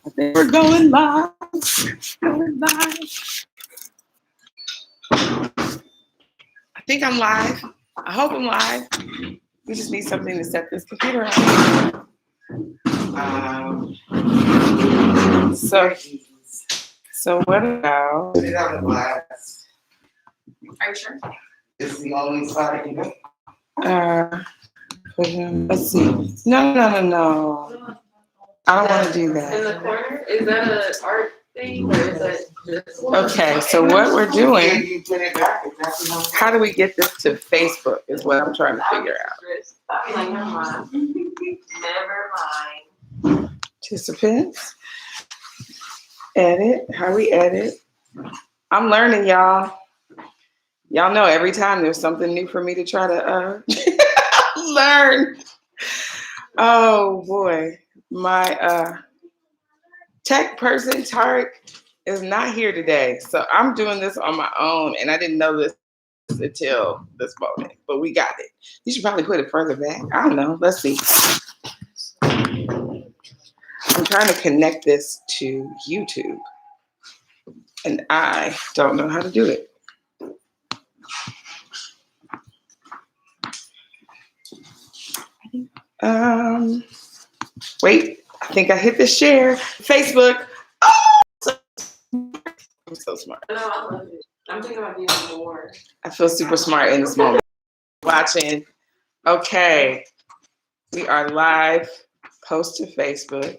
I think we're going live. Going live. I think I'm live. I hope I'm live. We just need something to set this computer up. So what about? Put it on the glass. Are you sure? It's the only spot I can go. Let's see. No. I don't want to do that. In the corner? Is that an art thing or is that just Okay, so what we're doing, You put it back. Exactly how how do we get this to Facebook is what I'm trying to figure out. I'd be like, never mind. Never mind. Participants. Edit. How we edit. I'm learning, y'all. Y'all know every time there's something new for me to try to learn. Oh boy. My tech person, Tarek, is not here today. So I'm doing this on my own, and I didn't know this until this moment, but we got it. You should probably put it further back. I don't know. Let's see. I'm trying to connect this to YouTube, and I don't know how to do it. Wait, I think I hit the share. Facebook. Oh, I'm so smart. No, I love it. I'm thinking about doing more. I feel super smart in this moment. Watching. Okay. We are live. Post to Facebook.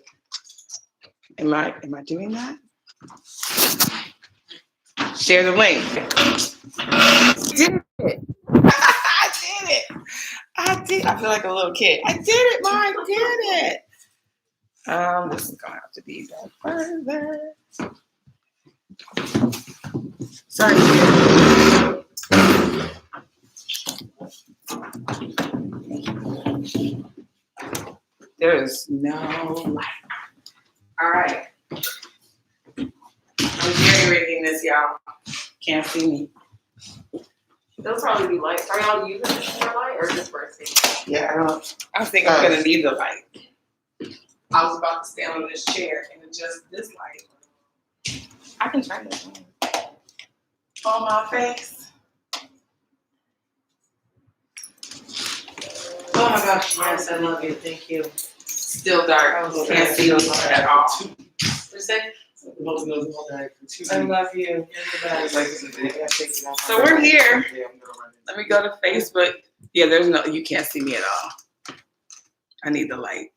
Am I doing that? Share the link. I did it. I did. I feel like a little kid. I did it, Ma. I did it. This is gonna have to be done further. Sorry. There is no light. All right. I'm generating this, y'all. Can't see me. They'll probably be lights. Are y'all using it for light or just for a thing? Yeah, I think I'm gonna need the light. I was about to stand on this chair and adjust this light. I can turn this on my face. Oh my gosh, yes, I love you. Thank you. Still dark. Can't see me at all. I love you. So we're here. Let me go to Facebook. Yeah, there's no, you can't see me at all. I need the light.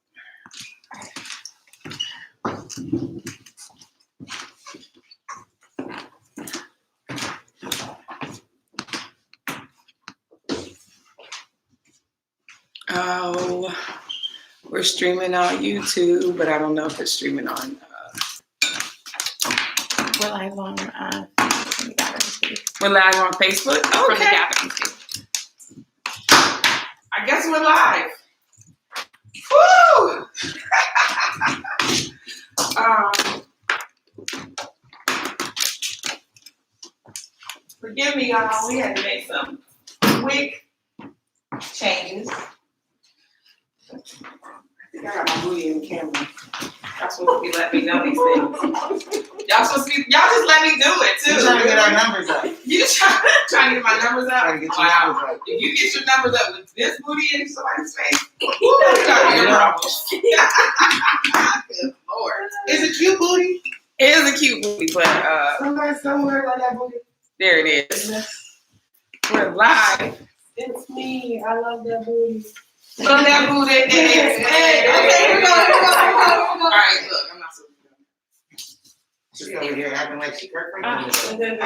Oh, we're streaming on YouTube, but I don't know if it's streaming on. We're live on We're live on Facebook. From the Okay. gathering too. I guess we're live. Woo! Forgive me, y'all. We had to make some quick changes. I think I got my booty in the camera. Y'all supposed to be letting me know these things. Y'all just let me do it too. We're trying to get our numbers up. You trying to get my numbers up? Trying to get your Wow. numbers up. If you get your numbers up with this booty in somebody's face, that's gotta be a problem. Good Lord. Is it cute booty? It is a cute booty, but Somewhere like that booty. there it is. We're live. It's me. I love that booty. From that booty. Hey, okay, here we go. All right, look, I'm not so good. She over here acting like she Kirk Franklin.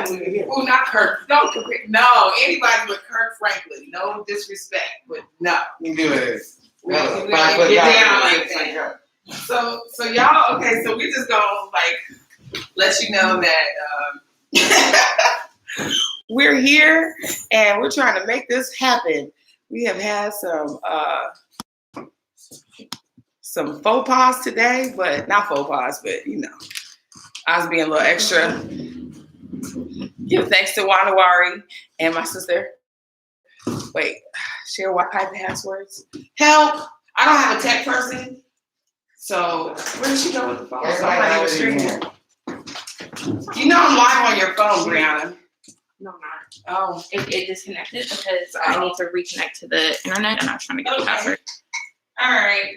Oh, not Kirk. Don't compare. No, anybody but Kirk Franklin. No disrespect, but no. You do it. We No, get 5 foot down guy. like that. So y'all, okay, so we just gonna let you know that we're here and we're trying to make this happen. We have had some faux pas today, but not faux pas, but you know, I was being a little extra. Give thanks to Wanawari and my sister. Wait, share Wi-Fi passwords. Help! I don't have a tech person. So where did she go with the phone? That's So I'm why not I even was streaming in it. You know I'm live on your phone, Brianna. No, I'm not. Oh, It disconnected because I need to reconnect to the internet and I was trying to get the password. all right.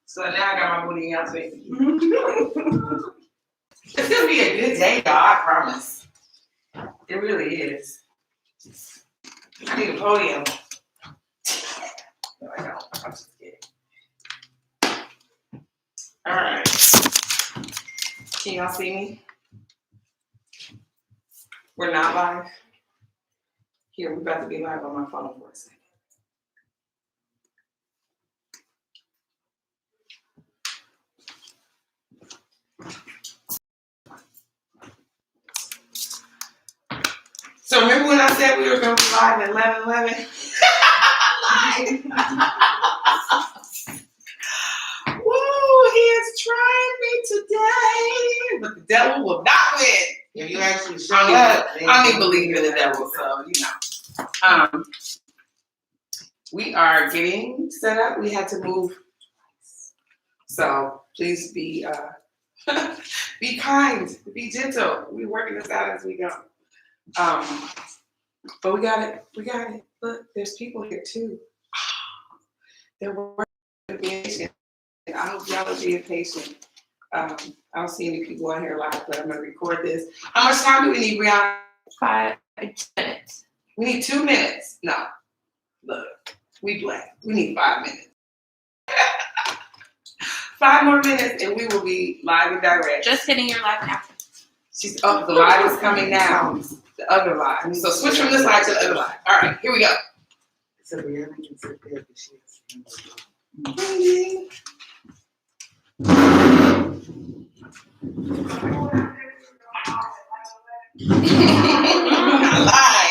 So now I got my booty out there. It's gonna be a good day, y'all. I promise. It really is. I need a podium. No, I don't. I'm just kidding. All right. Can y'all see me? We're not live. Here, we're about to be live on my phone for a second. So remember when I said we were going to be live at 11:11? Woo, he is trying me today, but the devil will not win. If you actually show I don't even believe in the devil, so you know. We are getting set up. We had to move, so please be be kind, be gentle. We're working this out as we go. But we got it. We got it. Look, there's people here too. They're working to be patient. I hope y'all are being patient. I don't see any people on here live, but I'm gonna record this. How much time do we need, Brianna? 5 minutes. We need 2 minutes. No, look, we blank. We need 5 minutes. 5 more minutes, and we will be live and direct. Just hitting your live now. The live is coming now. The other live. So switch from this live to the other live. All right, here we go. So Brianna can sit there, but she has I lied.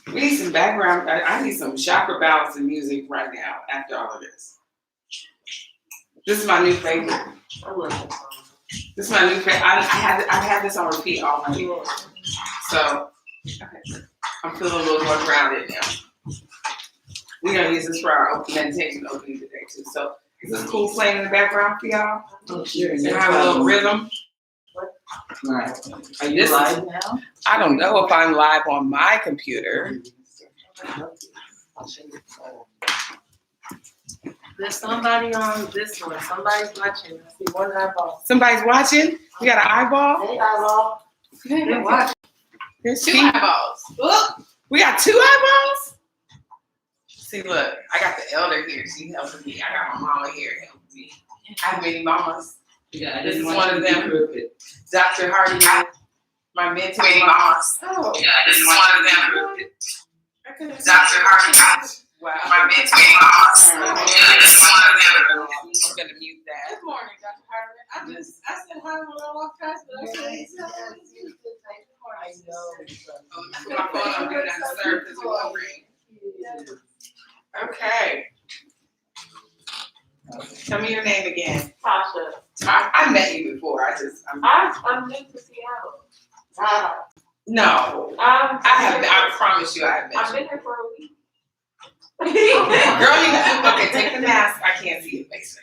We need some background. I need some chakra balancing music right now after all of this. This is my new favorite. I love that song. This is my new favorite. I had this on repeat all my week. So, okay. I'm feeling a little more grounded now. We're going to use this for our meditation opening today, too. So, is this cool playing in the background for y'all? Oh, sure. And have a little rhythm? Right. Are you live now? I don't know if I'm live on my computer. There's somebody on this one. Somebody's watching. I see one eyeball. Somebody's watching? We got an eyeball? Hey, eyeball. They're watching. There's 2 people. eyeballs. Look, we got 2 eyeballs? See, look, I got the elder here. She helping me. I got my mama here helping me. I have many mamas. Yeah, This is one of them. Dr. Hardy, my mentor. mamas. Oh, Yeah, this is one of them. Dr. Hardy. Wow. My mentor. This is one of them. I'm going to mute that. Good morning, Dr. Hartman. I said hi when I walked past, but I said, I know. My phone on do not serve because it won't ring. Okay. Tell me your name again. Tasha. I met you before. I'm new to Seattle. No. I promise you I have met I've you. been here for a week. Girl, okay, take the mask. I can't see your face.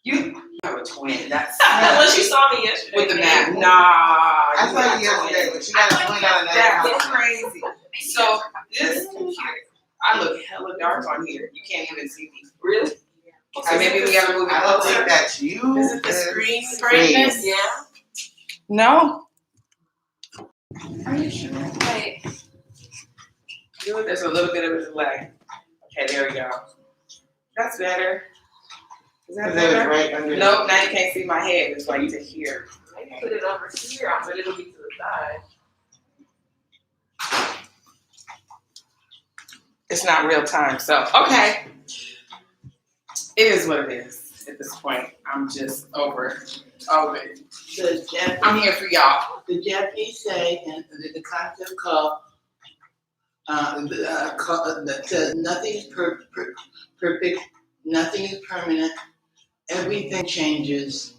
You have a twin. That's Unless you saw me yesterday. with the mask. Nah. I saw you got yesterday, but you got a twin on That's that. crazy. So this computer, I look hella dark on here. You can't even see me. Really? So maybe we gotta move it I don't closer. think that's you. Is it the screen Screen. brightness? Yeah. No. Are you sure? Wait. There's a little bit of a delay. Okay, there we go. That's better. Is that Because it was better? right under. Nope, now you can't see my head. It's like to here. Maybe put it over here. I bet it'll be to the side. It's not real time, so okay. It is what it is at this point. I'm just over it. I'm here for y'all. The Japanese say, and the concept called, that says nothing is perfect, nothing is permanent, everything changes,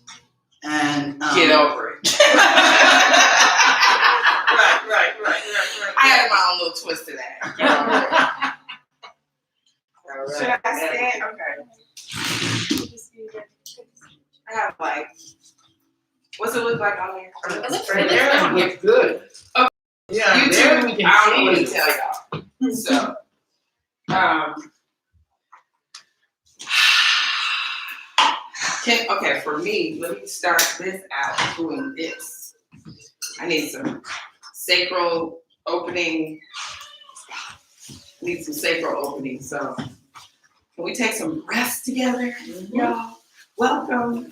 And Get over it. Right. I had my own little twist to that. Get over it. All Should right. I stand? Okay. I have like, what's it look like on there? It looks Right good. there, that looks good. Okay. Yeah, YouTube, there we can I don't know what to see. tell y'all. So, okay, for me, let me start this out doing this. I need some sacral opening. Need some sacral opening. So, can we take some breaths together, y'all? Welcome.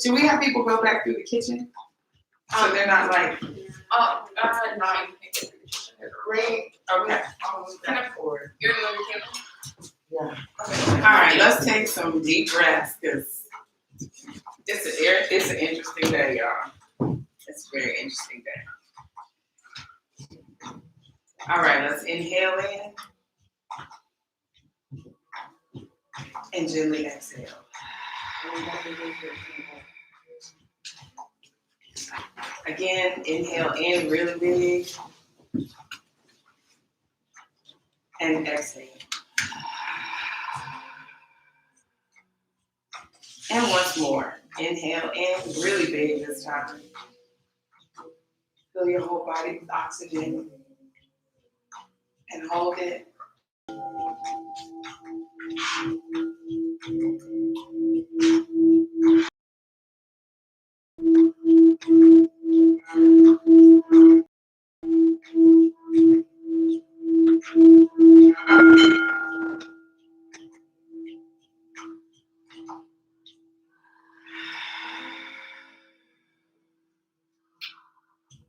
Should we have people go back through the kitchen? So they're not like, No, you can get great. Okay. Can I pour? You're doing the camera? All right, let's take some deep breaths because it's an interesting day, y'all. It's a very interesting day. All right, let's inhale in and gently exhale. Again, inhale in really big and exhale. And once more, inhale in really big this time. Fill your whole body with oxygen and hold it.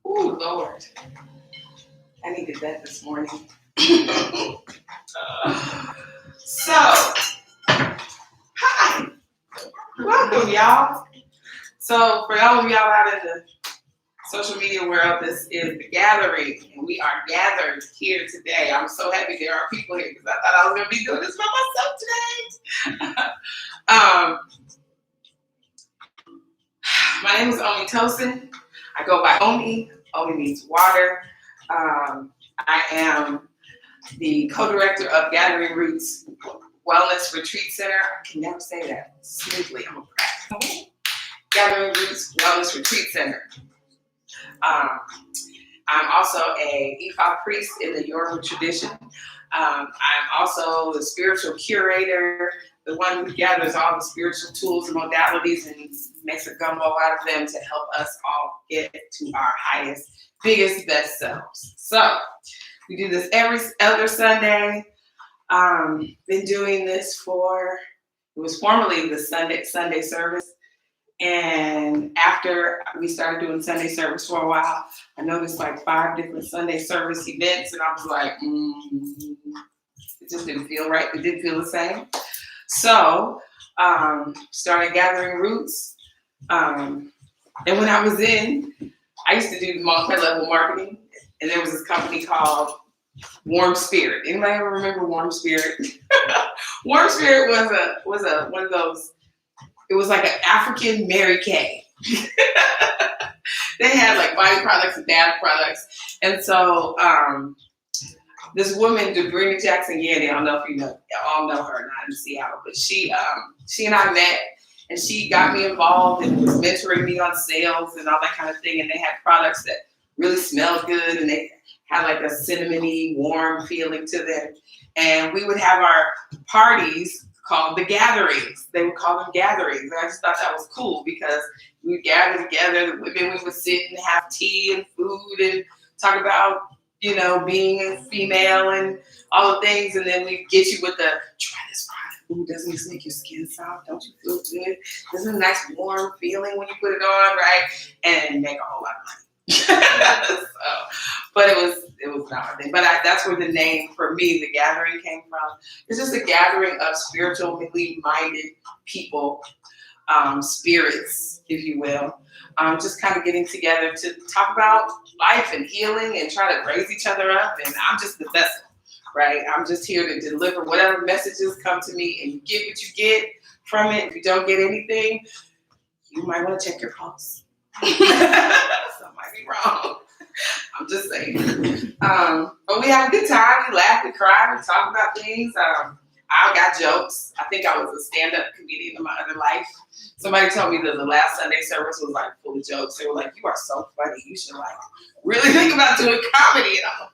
Ooh, Lord. I needed that this morning. So, hi. Welcome, y'all. So, for all of y'all out in the social media world, this is The Gathering, and we are gathered here today. I'm so happy there are people here because I thought I was going to be doing this by myself today. My name is Omitosin. I go by Omi. Omi means water. I am the co-director of Gathering Roots Wellness Retreat Center. I can never say that smoothly. I'm a practice. Gathering Roots Wellness Retreat Center. I'm also a Ifa priest in the Yoruba tradition. I'm also the spiritual curator, the one who gathers all the spiritual tools and modalities and makes a gumbo out of them to help us all get to our highest, biggest, best selves. So we do this every other Sunday. Been doing this it was formerly the Sunday service. And after we started doing Sunday service for a while, I noticed like 5 different Sunday service events, and I was like, it just didn't feel right. It didn't feel the same. So, started Gathering Roots. And when I was I used to do multi-level marketing, and there was this company called Warm Spirit. Anybody ever remember Warm Spirit? Warm Spirit was one of those. It was like an African Mary Kay. They had like body products and bath products. And so this woman, Sabrina Jackson Yandy, I don't know if you all know her, not in Seattle, but she and I met, and she got me involved and was mentoring me on sales and all that kind of thing. And they had products that really smelled good, and they had like a cinnamony, warm feeling to them. And we would have our parties called the gatherings. They would call them gatherings. And I just thought that was cool because we would gather together, the women, we would sit and have tea and food and talk about, being a female and all the things. And then we get you with the, try this product. Ooh, doesn't this make your skin soft? Don't you feel good? Isn't it a nice warm feeling when you put it on, right? And make a whole lot of money. But it was not my thing. But that's where the name for me, The Gathering, came from. It's just a gathering of spiritually minded people, spirits, if you will, just kind of getting together to talk about life and healing and try to raise each other up. And I'm just the vessel, right? I'm just here to deliver whatever messages come to me, and you get what you get from it, if you don't get anything, you might want to check your pulse. Something might be wrong. I'm just saying. But we had a good time. We laughed, we cried, we talked about things. I got jokes. I think I was a stand-up comedian in my other life. Somebody told me that the last Sunday service was like full of jokes. They were like, "You are so funny. You should like really think about doing comedy." And I'm like,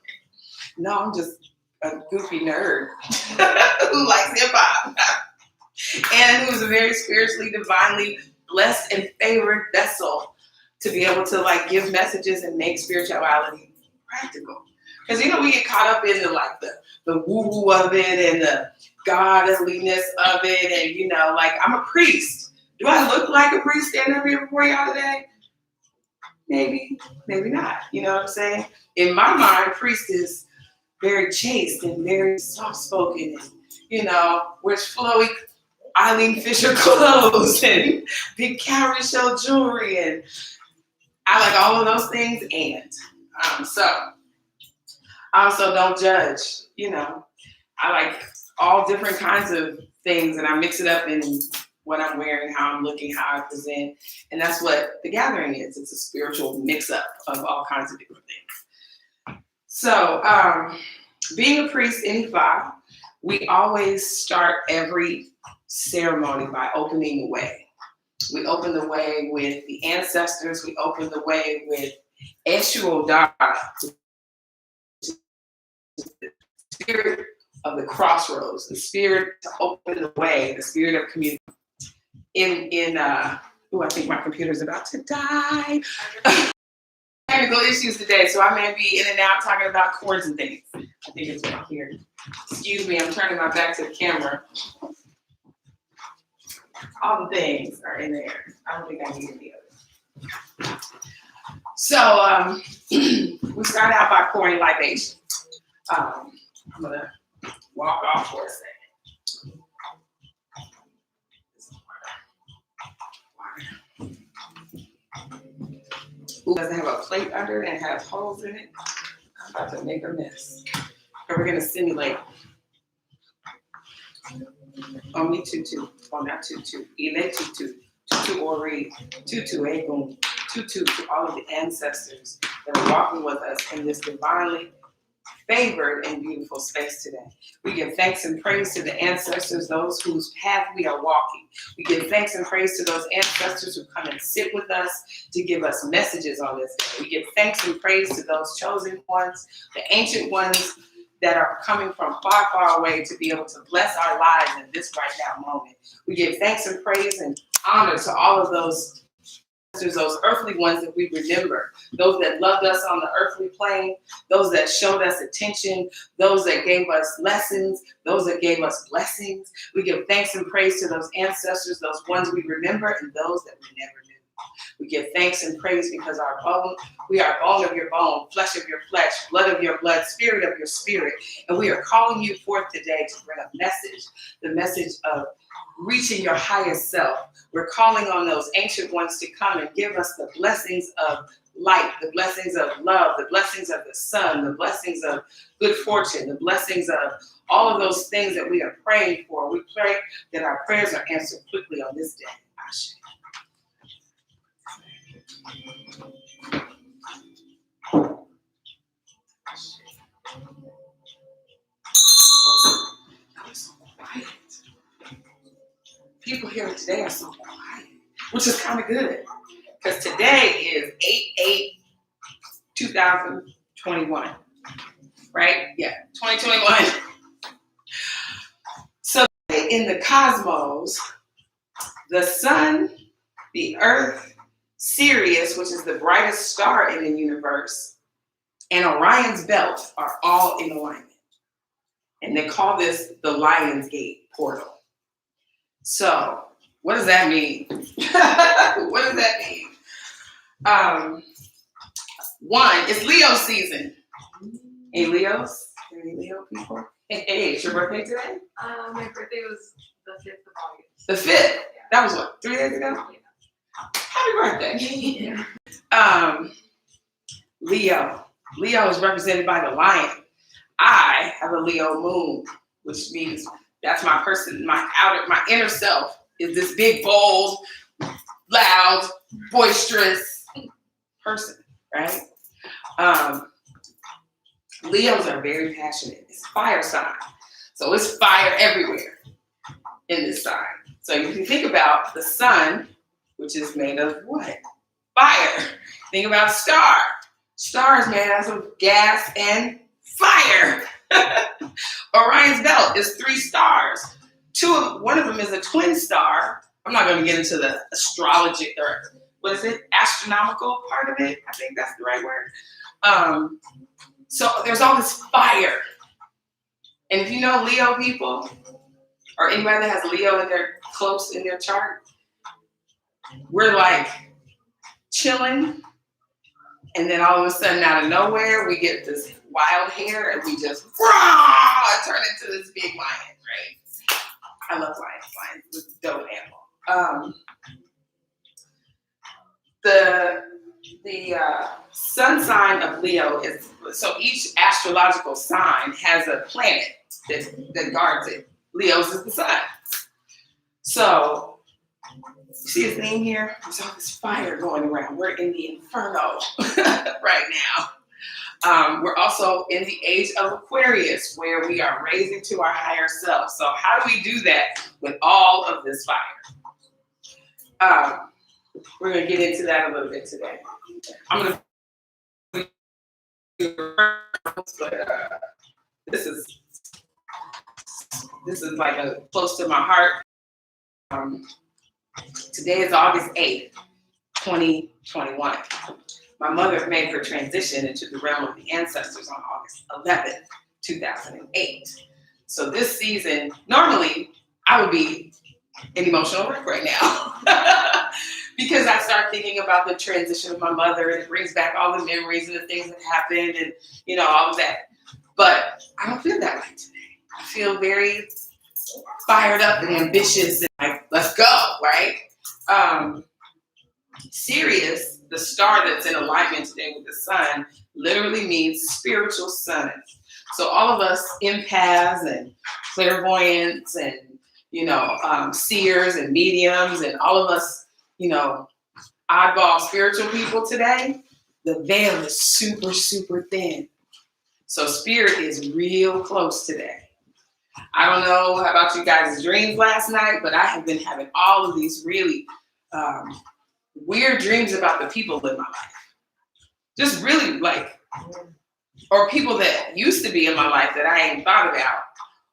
"No, I'm just a goofy nerd who likes hip hop and who's a very spiritually, divinely blessed and favored vessel to be able to like give messages and make spirituality practical." Because we get caught up in the woo-woo of it and the godliness of it, and like I'm a priest. Do I look like a priest standing up here before y'all today? Maybe, maybe not. You know what I'm saying? In my mind, priest is very chaste and very soft-spoken, and wears flowy Eileen Fisher clothes and big cowrie shell jewelry, and I like all of those things. And so I also don't judge. I like all different kinds of things, and I mix it up in what I'm wearing, how I'm looking, how I present, and that's what the gathering is. It's a spiritual mix-up of all kinds of different things. So, being a priest in Ifa, we always start every ceremony by opening the way. We open the way with the ancestors. We open the way with Eshu Odara, the spirit of the crossroads, the spirit to open the way, the spirit of community. I think my computer's about to die. Technical issues today, so I may be in and out talking about chords and things. I think it's right here. Excuse me, I'm turning my back to the camera. All the things are in there. I don't think I need any of it. So we start out by pouring libation. I'm gonna walk off for a second. Who doesn't have a plate under it and has holes in it? I'm about to make a mess. And we're gonna simulate. Only tutu, well not tutu, ile tutu, tutu ori, tutu egun, tutu to all of the ancestors that are walking with us in this divinely favored and beautiful space today. We give thanks and praise to the ancestors, those whose path we are walking. We give thanks and praise to those ancestors who come and sit with us to give us messages on this day. We give thanks and praise to those chosen ones, the ancient ones that are coming from far, far away to be able to bless our lives in this right now moment. We give thanks and praise and honor to all of those earthly ones that we remember, those that loved us on the earthly plane, those that showed us attention, those that gave us lessons, those that gave us blessings. We give thanks and praise to those ancestors, those ones we remember, and those that we never knew. We give thanks and praise because we are bone of your bone, flesh of your flesh, blood of your blood, spirit of your spirit, and we are calling you forth today to bring a message, the message of reaching your highest self. We're calling on those ancient ones to come and give us the blessings of light, the blessings of love, the blessings of the sun, the blessings of good fortune, the blessings of all of those things that we are praying for. We pray that our prayers are answered quickly on this day. Ashe. People here today are so quiet, which is kind of good, because today is 8/8/2021, right? Yeah, 2021. So in the cosmos, the sun, the earth, Sirius, which is the brightest star in the universe, and Orion's belt are all in alignment. And they call this the Lion's Gate portal. So, what does that mean? What does that mean? One, it's Leo season. Hey, Leos? Any Leo people? Hey, it's your birthday today? My birthday was the 5th of August. The 5th? That was what, 3 days ago? Happy birthday. Leo. Leo is represented by the lion. I have a Leo moon, which means that's my person, my inner self is this big, bold, loud, boisterous person, right? Leos are very passionate. It's fire sign. So it's fire everywhere in this sign. So if you think about the sun, which is made of what? Fire. Think about star. Star is made out of gas and fire. Orion's belt is 3 stars. One of them is a twin star. I'm not going to get into the astrology or what is it? Astronomical part of it. I think that's the right word. So there's all this fire. And if you know Leo people, or anybody that has Leo in their close in their chart, we're like chilling, and then all of a sudden out of nowhere we get this wild hair and we just turn into this big lion, right? I love lions. Lions is a dope animal. The sun sign of Leo is, so each astrological sign has a planet that guards it. Leo's is the sun. So, you see his name here? There's all this fire going around. We're in the inferno right now. We're also in the age of Aquarius, where we are raising to our higher self. So how do we do that with all of this fire? We're going to get into that a little bit today. I'm going to this is like close to my heart. Today is August 8th, 2021. My mother made her transition into the realm of the ancestors on August 11th, 2008. So this season, normally I would be in emotional wreck right now because I start thinking about the transition of my mother, and it brings back all the memories and the things that happened and, you know, all of that. But I don't feel that way today. I feel very fired up and ambitious and like, let's go, right? Sirius, the star that's in alignment today with the sun, literally means spiritual sun. So all of us empaths and clairvoyants and, you know, seers and mediums and all of us, you know, oddball spiritual people today, the veil is super, super thin. So spirit is real close today. I don't know about you guys' dreams last night, but I have been having all of these really weird dreams about the people in my life. Just really like, or people that used to be in my life that I ain't thought about,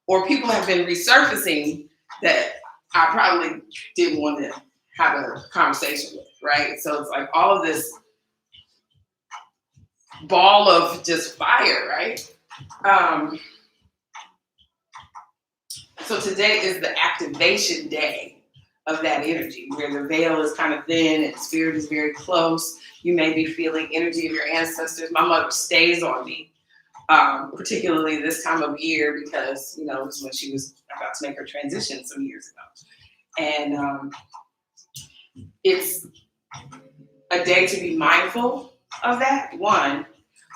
or people have been resurfacing that I probably didn't want to have a conversation with, right? So it's like all of this ball of just fire, right? So today is the activation day of that energy, where the veil is kind of thin and spirit is very close. You may be feeling energy of your ancestors. My mother stays on me, particularly this time of year, because, you know, it was when she was about to make her transition some years ago. And it's a day to be mindful of that, one.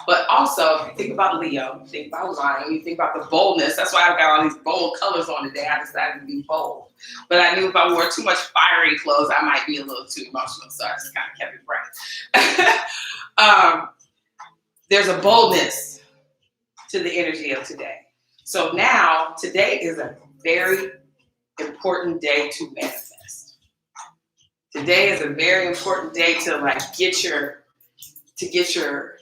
But also, if you think about Leo, you think about lion, you think about the boldness. That's why I've got all these bold colors on today. I decided to be bold. But I knew if I wore too much fiery clothes, I might be a little too emotional. So I just kind of kept it bright. There's a boldness to the energy of today. So now, today is a very important day to manifest. Today is a very important day to get your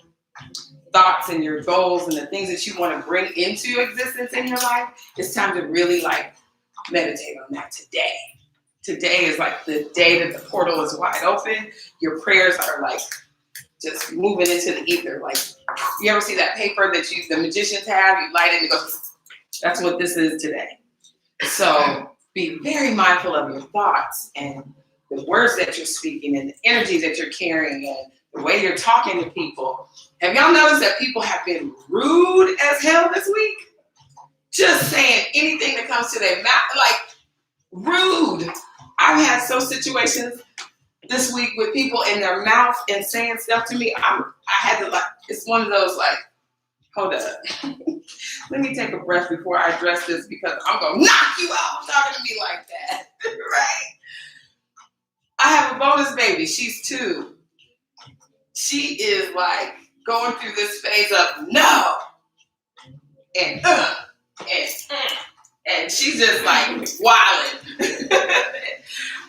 thoughts and your goals and the things that you want to bring into existence in your life. It's time to really meditate on that today. Today is the day that the portal is wide open. Your prayers are just moving into the ether. You ever see that paper that the magicians have? You light it and it goes. That's what this is today. So be very mindful of your thoughts and the words that you're speaking and the energy that you're carrying and the way you're talking to people. Have y'all noticed that people have been rude as hell this week? Just saying anything that comes to their mouth, rude. I've had some situations this week with people in their mouth and saying stuff to me. I had to it's one of those Hold up. Let me take a breath before I address this because I'm going to knock you out talking to me like that. Right? I have a bonus baby. She's 2. She is like going through this phase of no and and she's just like wilding.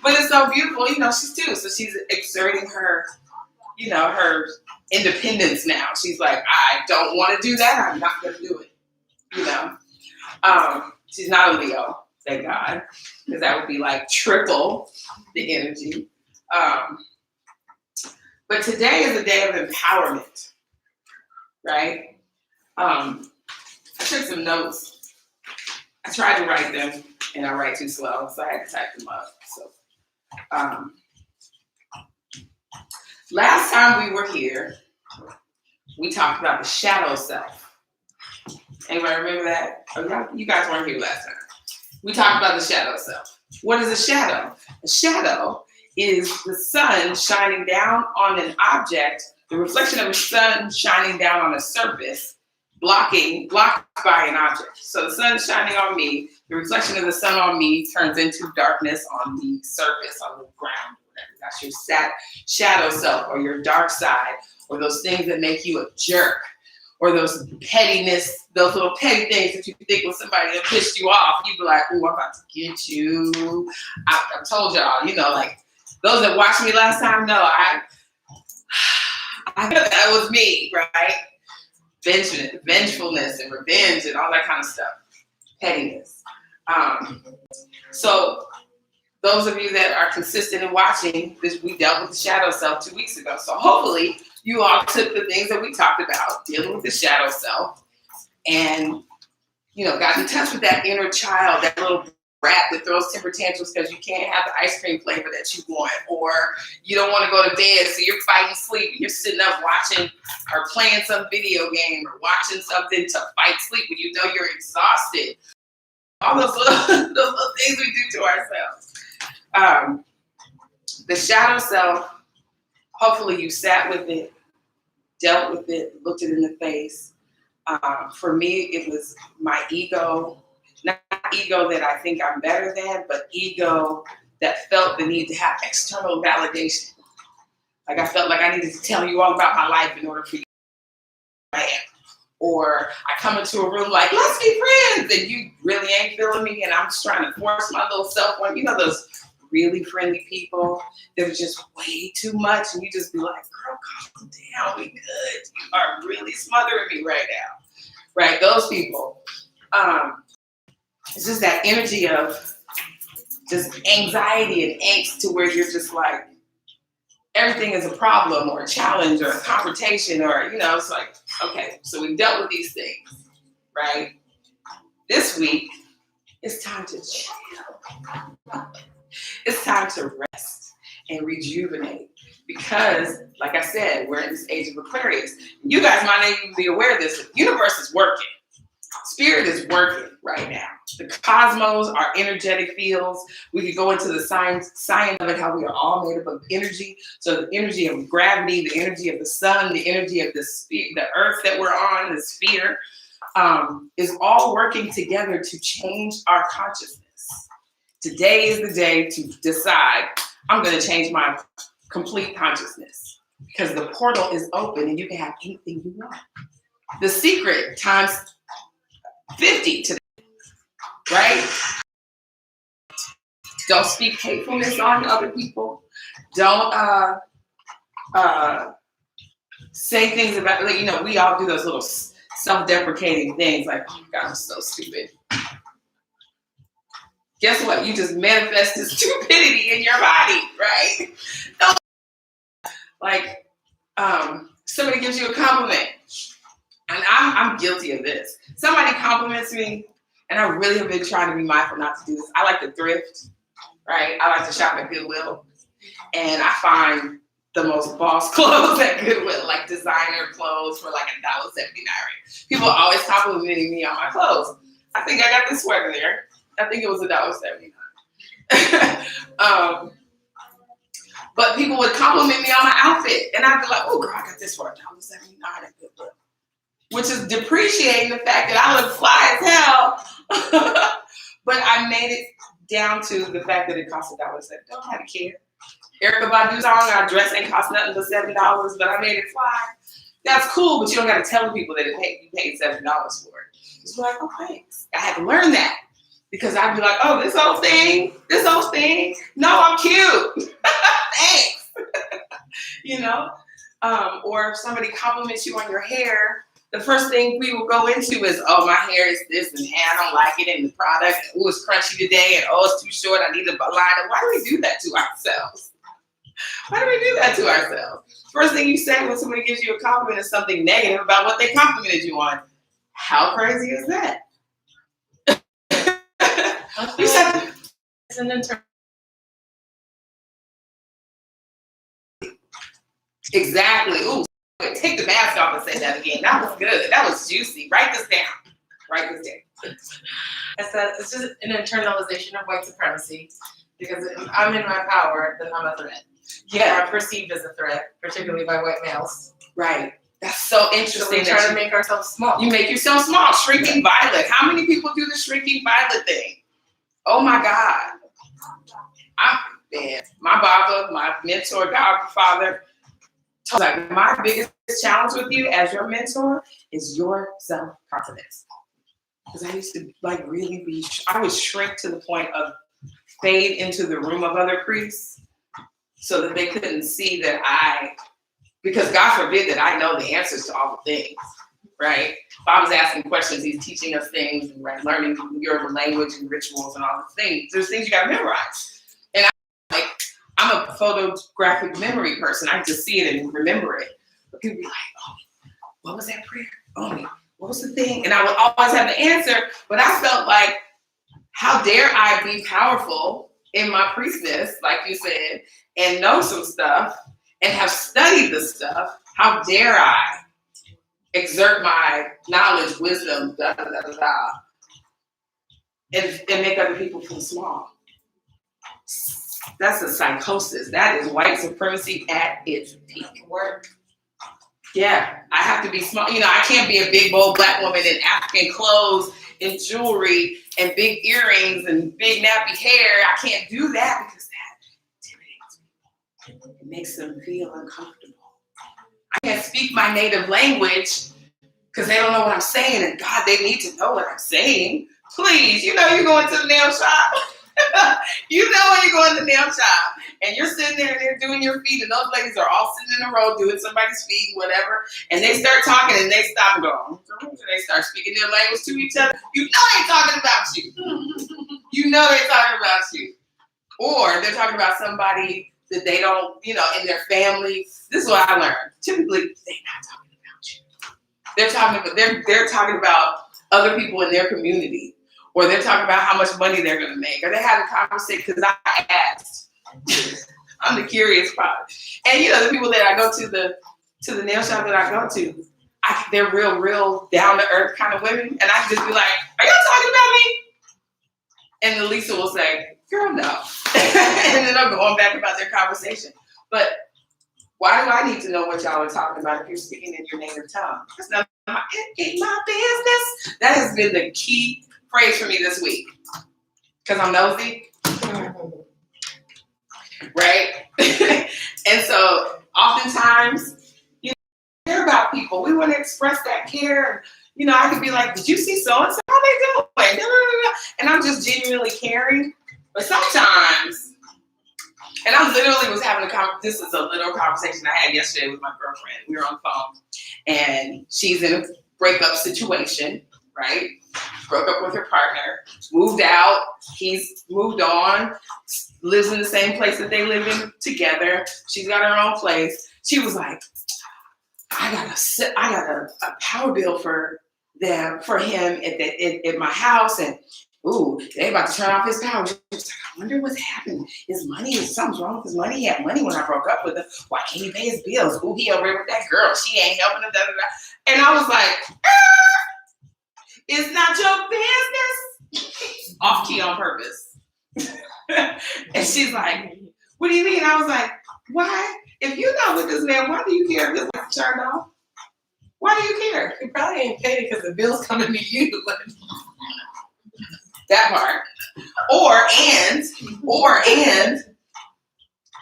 But it's so beautiful. You know, she's 2, so she's exerting her, you know, her independence now. She's like, I don't want to do that. I'm not going to do it. You know, she's not a Leo, thank God, because that would be like triple the energy. But today is a day of empowerment, right? I took some notes. I tried to write them, and I write too slow, so I had to type them up. So, last time we were here, we talked about the shadow self. Anybody remember that? Oh, you guys weren't here last time. We talked about the shadow self. What is a shadow? A shadow is the sun shining down on an object, the reflection of the sun shining down on a surface, blocked by an object. So the sun shining on me, the reflection of the sun on me turns into darkness on the surface, on the ground. That's your shadow self, or your dark side, or those things that make you a jerk, or those pettiness, those little petty things that you think when somebody pissed you off, you be like, "Ooh, I'm about to get you." I told y'all, you know, like those that watched me last time know I that was me, right? Vengefulness and revenge and all that kind of stuff, pettiness. So those of you that are consistent in watching this, we dealt with the shadow self 2 weeks ago. So hopefully you all took the things that we talked about, dealing with the shadow self, and, you know, got in touch with that inner child, that little brat that throws temper tantrums because you can't have the ice cream flavor that you want, or you don't want to go to bed, so you're fighting sleep, and you're sitting up watching or playing some video game or watching something to fight sleep when you know you're exhausted. All those little things we do to ourselves. The shadow self, hopefully you sat with it, dealt with it, looked it in the face. For me, it was my ego, not ego that I think I'm better than, but ego that felt the need to have external validation. Like I felt like I needed to tell you all about my life in order for you to know who I am. Or I come into a room like, let's be friends, and you really ain't feeling me, and I'm just trying to force my little self on. You know those really friendly people that are just way too much, and you just be like, girl, calm down, we good. You are really smothering me right now. Right, those people. It's just that energy of just anxiety and angst to where you're just like, everything is a problem or a challenge or a confrontation, or, you know, it's like, okay, so we dealt with these things, right? This week, it's time to chill. It's time to rest and rejuvenate because, like I said, we're in this age of Aquarius. You guys might not even be aware of this, but the universe is working. Spirit is working right now. The cosmos, our energetic fields, we could go into the science of it, how we are all made up of energy. So the energy of gravity, the energy of the sun, the energy of the sphere, the earth that we're on, the sphere, is all working together to change our consciousness. Today is the day to decide, I'm going to change my complete consciousness because the portal is open and you can have anything you want. The secret times 50 today, right? Don't speak hatefulness on other people. Don't say things about, like, you know, we all do those little self-deprecating things like, oh my God, I'm so stupid. Guess what? You just manifested stupidity in your body, right? Like, somebody gives you a compliment, and I'm guilty of this. Somebody compliments me, and I really have been trying to be mindful not to do this. I like to thrift, right? I like to shop at Goodwill, and I find the most boss clothes at Goodwill, like designer clothes for like $1.79. People are always complimenting me on my clothes. I think I got this sweater there. I think it was $1.79. But people would compliment me on my outfit, and I'd be like, "Oh, girl, I got this for $1.79 at Goodwill." which is depreciating the fact that I look fly as hell. But I made it down to the fact that it costs $1. Don't have to care. Erykah Badu's song, our dress ain't cost nothing but $7, but I made it fly. That's cool, but you don't got to tell people that you paid $7 for it. It's like, oh, thanks. I had to learn that because I'd be like, oh, this old thing. No, I'm cute. Thanks. You know? Or if somebody compliments you on your hair, the first thing we will go into is, oh, my hair is this and I don't like it and the product, oh, it's crunchy today and oh, it's too short, I need a line. Why do we do that to ourselves? First thing you say when somebody gives you a compliment is something negative about what they complimented you on. How crazy is that? You said It's an intern. exactly. Ooh, take the mask off and say that again. That was good. That was juicy. Write this down. It's just an internalization of white supremacy. Because if I'm in my power, then I'm a threat. Yeah. Or I'm perceived as a threat, particularly by white males. Right. That's so So interesting. we try to make ourselves small. You make yourself small. Shrinking violet. How many people do the shrinking violet thing? Oh my God. My Baba, my mentor, godfather, told me, like, my biggest challenge with you as your mentor is your self-confidence. Because I used to I would shrink to the point of fade into the room of other priests so that they couldn't see that because God forbid that I know the answers to all the things, right? If I was asking questions, he's teaching us things and learning your language and rituals and all the things. There's things you gotta memorize. And I'm a photographic memory person. I just see it and remember it. But people be like, oh, what was that prayer? Oh, what was the thing? And I would always have the answer, but I felt like, how dare I be powerful in my priestess, like you said, and know some stuff and have studied the stuff. How dare I exert my knowledge, wisdom, and make other people feel small. That's a psychosis. That is white supremacy at its peak. Work. Yeah, I have to be small. You know, I can't be a big, bold black woman in African clothes and jewelry and big earrings and big nappy hair. I can't do that because that intimidates me. It makes them feel uncomfortable. I can't speak my native language because they don't know what I'm saying. And God, they need to know what I'm saying. Please, you know you're going to the nail shop. You know when you go in the nail shop and you're sitting there and they're doing your feet and those ladies are all sitting in a row doing somebody's feet, whatever, and they start talking and they stop and go, and they start speaking their language to each other. You know they're talking about you. You know they're talking about you. Or they're talking about somebody that they don't, you know, in their family. This is what I learned. Typically, they're not talking about you. They're talking about other people in their community. Or they're talking about how much money they're going to make. Or they have a conversation because I asked. I'm the curious part. And, you know, the people that I go to the nail shop that I go to, they're real down-to-earth kind of women. And I just be like, are y'all talking about me? And Lisa will say, girl, no. And then they'll go on back about their conversation. But why do I need to know what y'all are talking about if you're speaking in your native tongue? That's not my business. That has been the key phrase for me this week. Because I'm nosy. Right? And so oftentimes, you know, we care about people. We want to express that care. You know, I could be like, did you see so-and-so? How they doing? And I'm just genuinely caring. But sometimes, and I literally was having this is a little conversation I had yesterday with my girlfriend. We were on the phone. And she's in a breakup situation, right? Broke up with her partner, moved out, he's moved on, lives in the same place that they live in together. She's got her own place. She was like, I got a power bill for him at my house, and ooh, they about to turn off his power. She was like, I wonder what's happened. Something's wrong with his money. He had money when I broke up with him. Why can't he pay his bills? Ooh, he over there with that girl. She ain't helping him, And I was like, it's not your business. Off key on purpose. And she's like, what do you mean? I was like, why? If you're not with this man, why do you care if his lights turned off? Why do you care? You probably ain't paid it because the bill's coming to you. That part. Or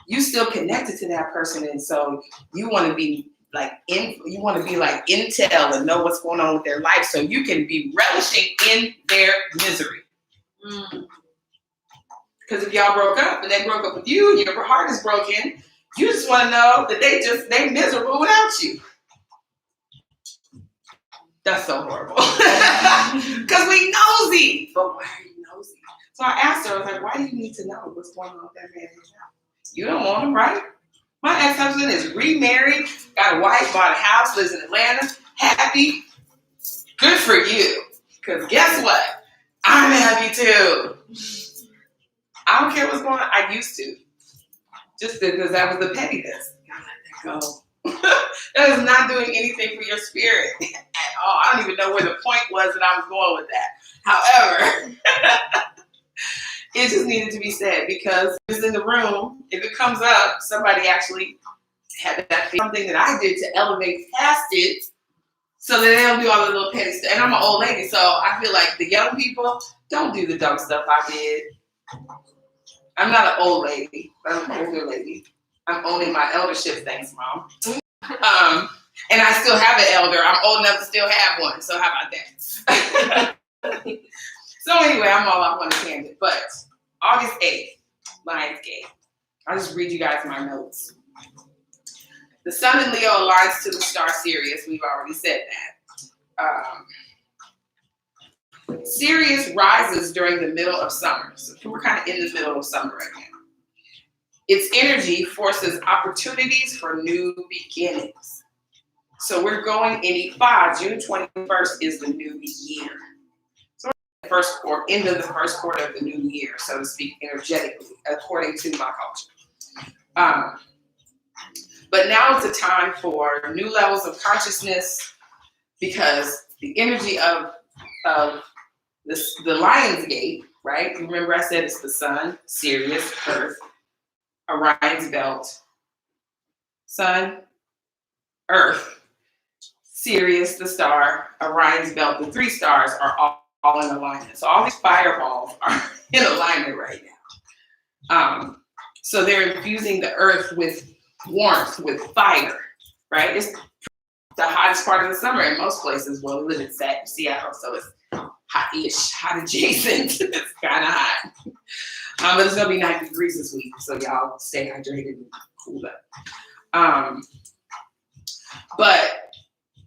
you still connected to that person, and so you want to be like intel and know what's going on with their life, so you can be relishing in their misery. Because if y'all broke up and they broke up with you and your heart is broken, you just want to know that they miserable without you. That's so horrible. Because we nosy. But why are you nosy? So I asked her, I was like, why do you need to know what's going on with that man? You don't want him, right? My ex-husband is remarried, got a wife, bought a house, lives in Atlanta, happy. Good for you. Because guess what? I'm happy too. I don't care what's going on. I used to. Just because that was the pettiness. Gotta let that go. That is not doing anything for your spirit at all. I don't even know where the point was that I was going with that. However, it just needed to be said because it's in the room. If it comes up, somebody actually had that something that I did to elevate past it so that they don't do all the little petty stuff. And I'm an old lady, so I feel like the young people don't do the dumb stuff I did. I'm not an old lady, but I'm an older lady. I'm owning my eldership, thanks, Mom. And I still have an elder. I'm old enough to still have one, so how about that? So anyway, I'm all off on a tangent, but August 8th, Lionsgate. I'll just read you guys my notes. The sun in Leo aligns to the star Sirius. We've already said that. Sirius rises during the middle of summer. So we're kind of in the middle of summer right now. Its energy forces opportunities for new beginnings. So we're going in E5. June 21st is the new year. So we're into the first quarter of the new year, so to speak, energetically, according to my culture. But now is the time for new levels of consciousness because the energy of the Lion's Gate, right? Remember I said it's the sun, Sirius, Earth, Orion's belt, sun, Earth, Sirius, the star, Orion's belt. The three stars are all in alignment. So all these fireballs are in alignment right now. So they're infusing the Earth with warmth, with fire, right? It's the hottest part of the summer in most places. Well, we live in Seattle, so it's hot-ish, hot adjacent. It's kind of hot. But it's going to be 90 degrees this week, so y'all stay hydrated and cool up. But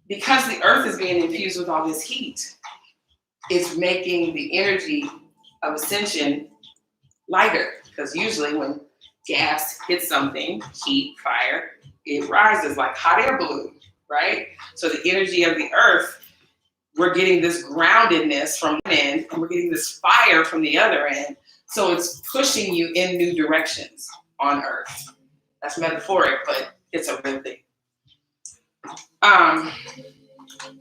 because the Earth is being infused with all this heat, it's making the energy of ascension lighter. Because usually when gas hits something, heat, fire, it rises like hot air balloon, right? So the energy of the Earth, we're getting this groundedness from one end, and we're getting this fire from the other end. So it's pushing you in new directions on Earth. That's metaphoric, but it's a real thing.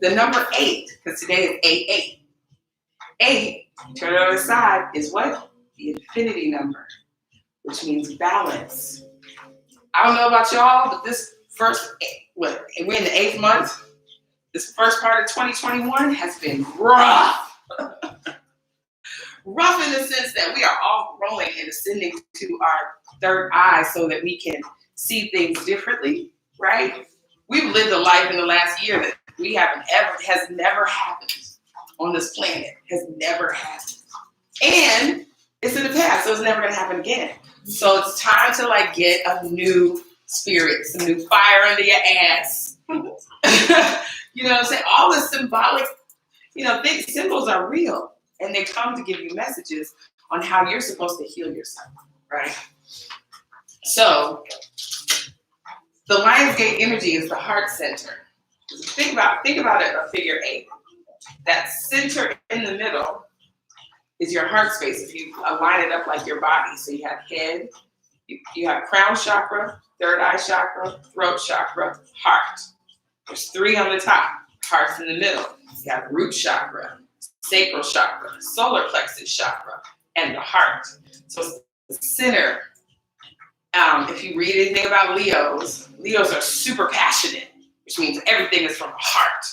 The number 8, because today is 8-8. 8, turn it on its side, is what? The infinity number, which means balance. I don't know about y'all, but this first, we're in the 8th month. This first part of 2021 has been rough. Rough in the sense that we are all growing and ascending to our third eye so that we can see things differently, right? We've lived a life in the last year that has never happened on this planet, has never happened. And it's in the past, so it's never gonna happen again. So it's time to get a new spirit, some new fire under your ass. You know what I'm saying? All the symbolic, symbols are real. And they come to give you messages on how you're supposed to heal yourself, right? So the Lionsgate energy is the heart center. Think about it, a figure 8. That center in the middle is your heart space. If you align it up like your body, so you have head, you have crown chakra, third eye chakra, throat chakra, heart. There's 3 on the top, heart's in the middle. You have root chakra, sacral chakra, solar plexus chakra, and the heart. So the center, if you read anything about Leos are super passionate. which means everything is from the heart.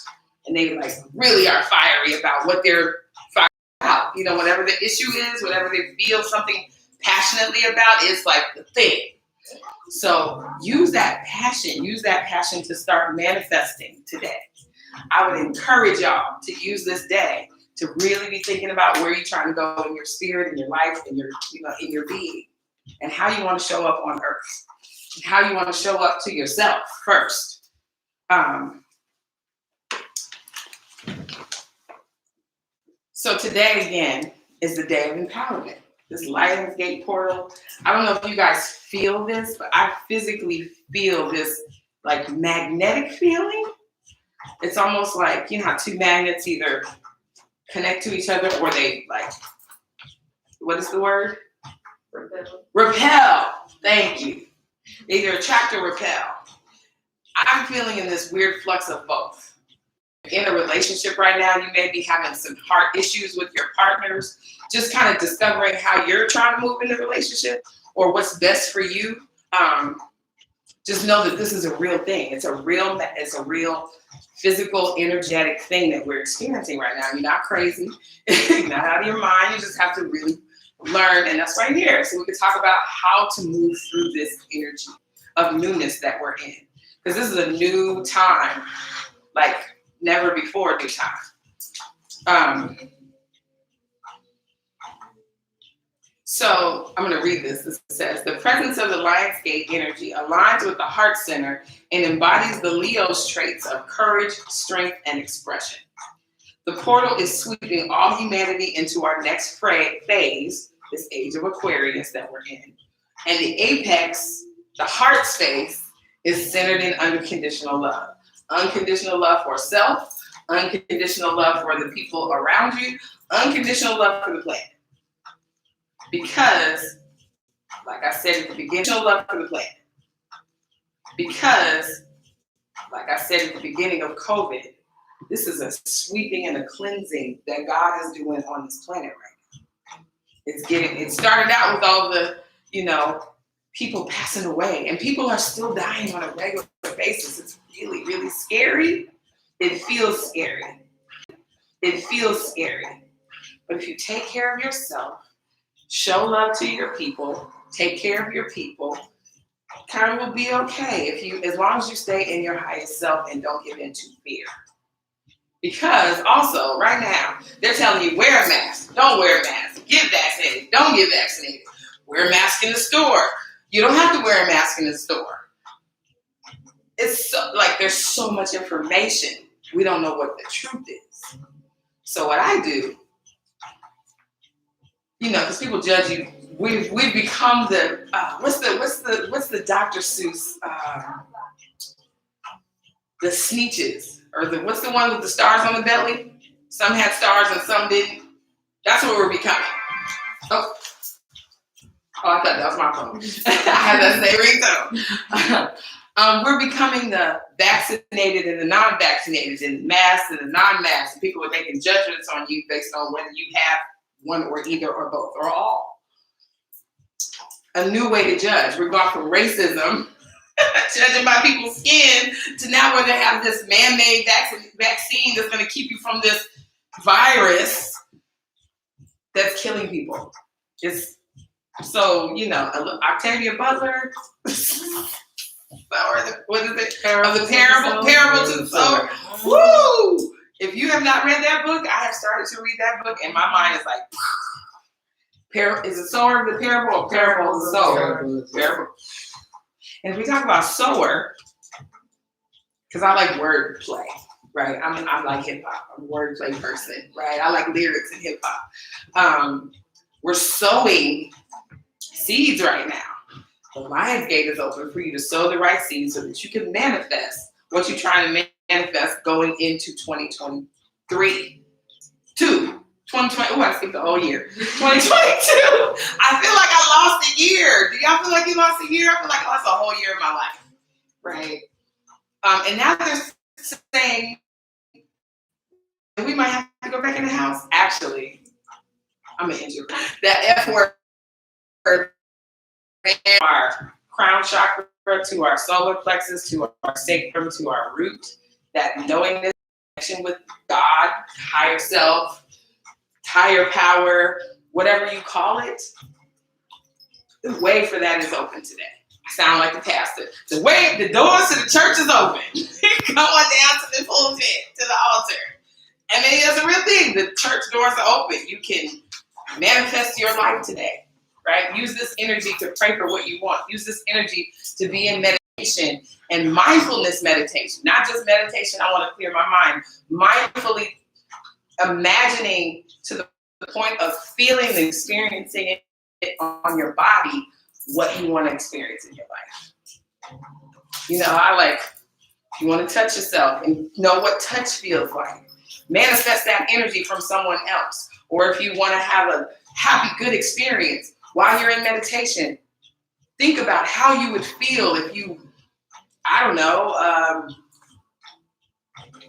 And they like really are fiery about what they're fiery about. You know, whatever the issue is, whatever they feel something passionately about is like the thing. So use that passion to start manifesting today. I would encourage y'all to use this day to really be thinking about where you're trying to go in your spirit, in your life, in your, you know, in your being, and how you want to show up on earth, and how you want to show up to yourself first. So today again is the day of empowerment. This Lionsgate portal. I don't know if you guys feel this, but I physically feel this like magnetic feeling. It's almost like, you know how two magnets either connect to each other or they like, what is the word? Repel. Thank you. They either attract or repel. I'm feeling in this weird flux of both. In a relationship right now, you may be having some heart issues with your partners, just kind of discovering how you're trying to move in the relationship or what's best for you. Just know that this is a real thing. It's a real physical, energetic thing that we're experiencing right now. You're not crazy. You're not out of your mind. You just have to really learn, and that's right here. So we can talk about how to move through this energy of newness that we're in. Because this is a new time, like never before new time. So I'm going to read this. This says, the presence of the Lionsgate energy aligns with the heart center and embodies the Leo's traits of courage, strength, and expression. The portal is sweeping all humanity into our next phase, this age of Aquarius that we're in. And the apex, the heart space, is centered in unconditional love. Unconditional love for self, unconditional love for the people around you, unconditional love for the planet. Because, like I said at the beginning, love for the planet. Because, like I said at the beginning of COVID, this is a sweeping and a cleansing that God is doing on this planet right now. It started out with all the, you know, people passing away, and people are still dying on a regular basis. It's really, really scary. It feels scary. It feels scary. But if you take care of yourself, show love to your people, take care of your people, kind of will be okay as long as you stay in your highest self and don't give into fear. Because also, right now, they're telling you wear a mask, don't wear a mask, get vaccinated, don't get vaccinated, wear a mask in the store. You don't have to wear a mask in the store. It's so, like there's so much information. We don't know what the truth is. So what I do, you know, because people judge you. We've become the what's the Dr. Seuss the Sneetches, or what's the one with the stars on the belly? Some had stars and some didn't. That's what we're becoming. Oh, I thought that was my phone. I had that same ringtone. We're becoming the vaccinated and the non-vaccinated, and masked and the non-masked. And people are making judgments on you based on whether you have one or either or both or all. A new way to judge. We're going from racism, judging by people's skin, to now where they have this man-made vaccine that's going to keep you from this virus that's killing people. So, you know, Octavia Butler, or what is it? Parable to the Sower. Woo! If you have not read that book, I have started to read that book, and my mind is like, is it sower of the parable or parable of the sower? Parable. And if we talk about sower, because I like word play, right? I'm like hip hop. I'm a word play person, right? I like lyrics and hip hop. We're sowing seeds right now. The Lionsgate is open for you to sow the right seeds so that you can manifest what you're trying to manifest going into 2023. 2020. Oh, I skipped the whole year. 2022. I feel like I lost a year. Do y'all feel like you lost a year? I feel like I lost a whole year of my life. Right. And now they're saying we might have to go back in the house. Actually, I'm gonna end you. That F word are crown chakra to our solar plexus to our sacrum to our root. That knowingness, connection with God, higher self, higher power, whatever you call it, the way for that is open today. I sound like the pastor. The doors to the church is open. Come on down to the pulpit, to the altar. And then it's a real thing. The church doors are open. You can manifest your life today, right? Use this energy to pray for what you want. Use this energy to be in meditation and mindfulness meditation. Not just meditation, I want to clear my mind. Mindfully imagining to the point of feeling and experiencing it on your body, what you want to experience in your life. You know, you want to touch yourself and know what touch feels like. Manifest that energy from someone else. Or if you want to have a happy, good experience while you're in meditation, think about how you would feel if you, I don't know,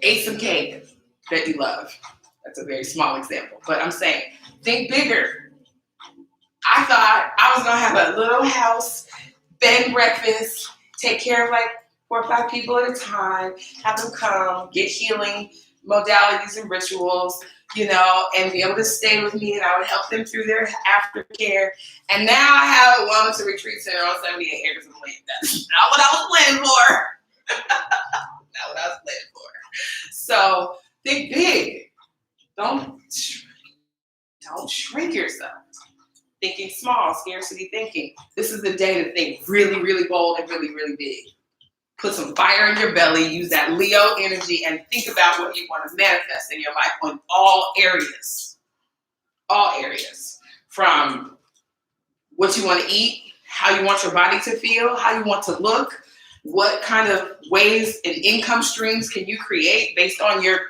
ate some cake that you love. That's a very small example, but I'm saying, think bigger. I thought I was going to have a little house, bed and breakfast, take care of like 4 or 5 people at a time, have them come, get healing modalities and rituals, you know, and be able to stay with me, and I would help them through their aftercare. And now I have a wellness and retreat center on 78 acres of land. That's not what I was planning for. Not what I was planning for. So think big. Don't shrink yourself. Thinking small, scarcity thinking. This is the day to think really, really bold and really, really big. Put some fire in your belly, use that Leo energy, and think about what you want to manifest in your life on all areas. All areas. From what you want to eat, how you want your body to feel, how you want to look, what kind of ways and income streams can you create based on your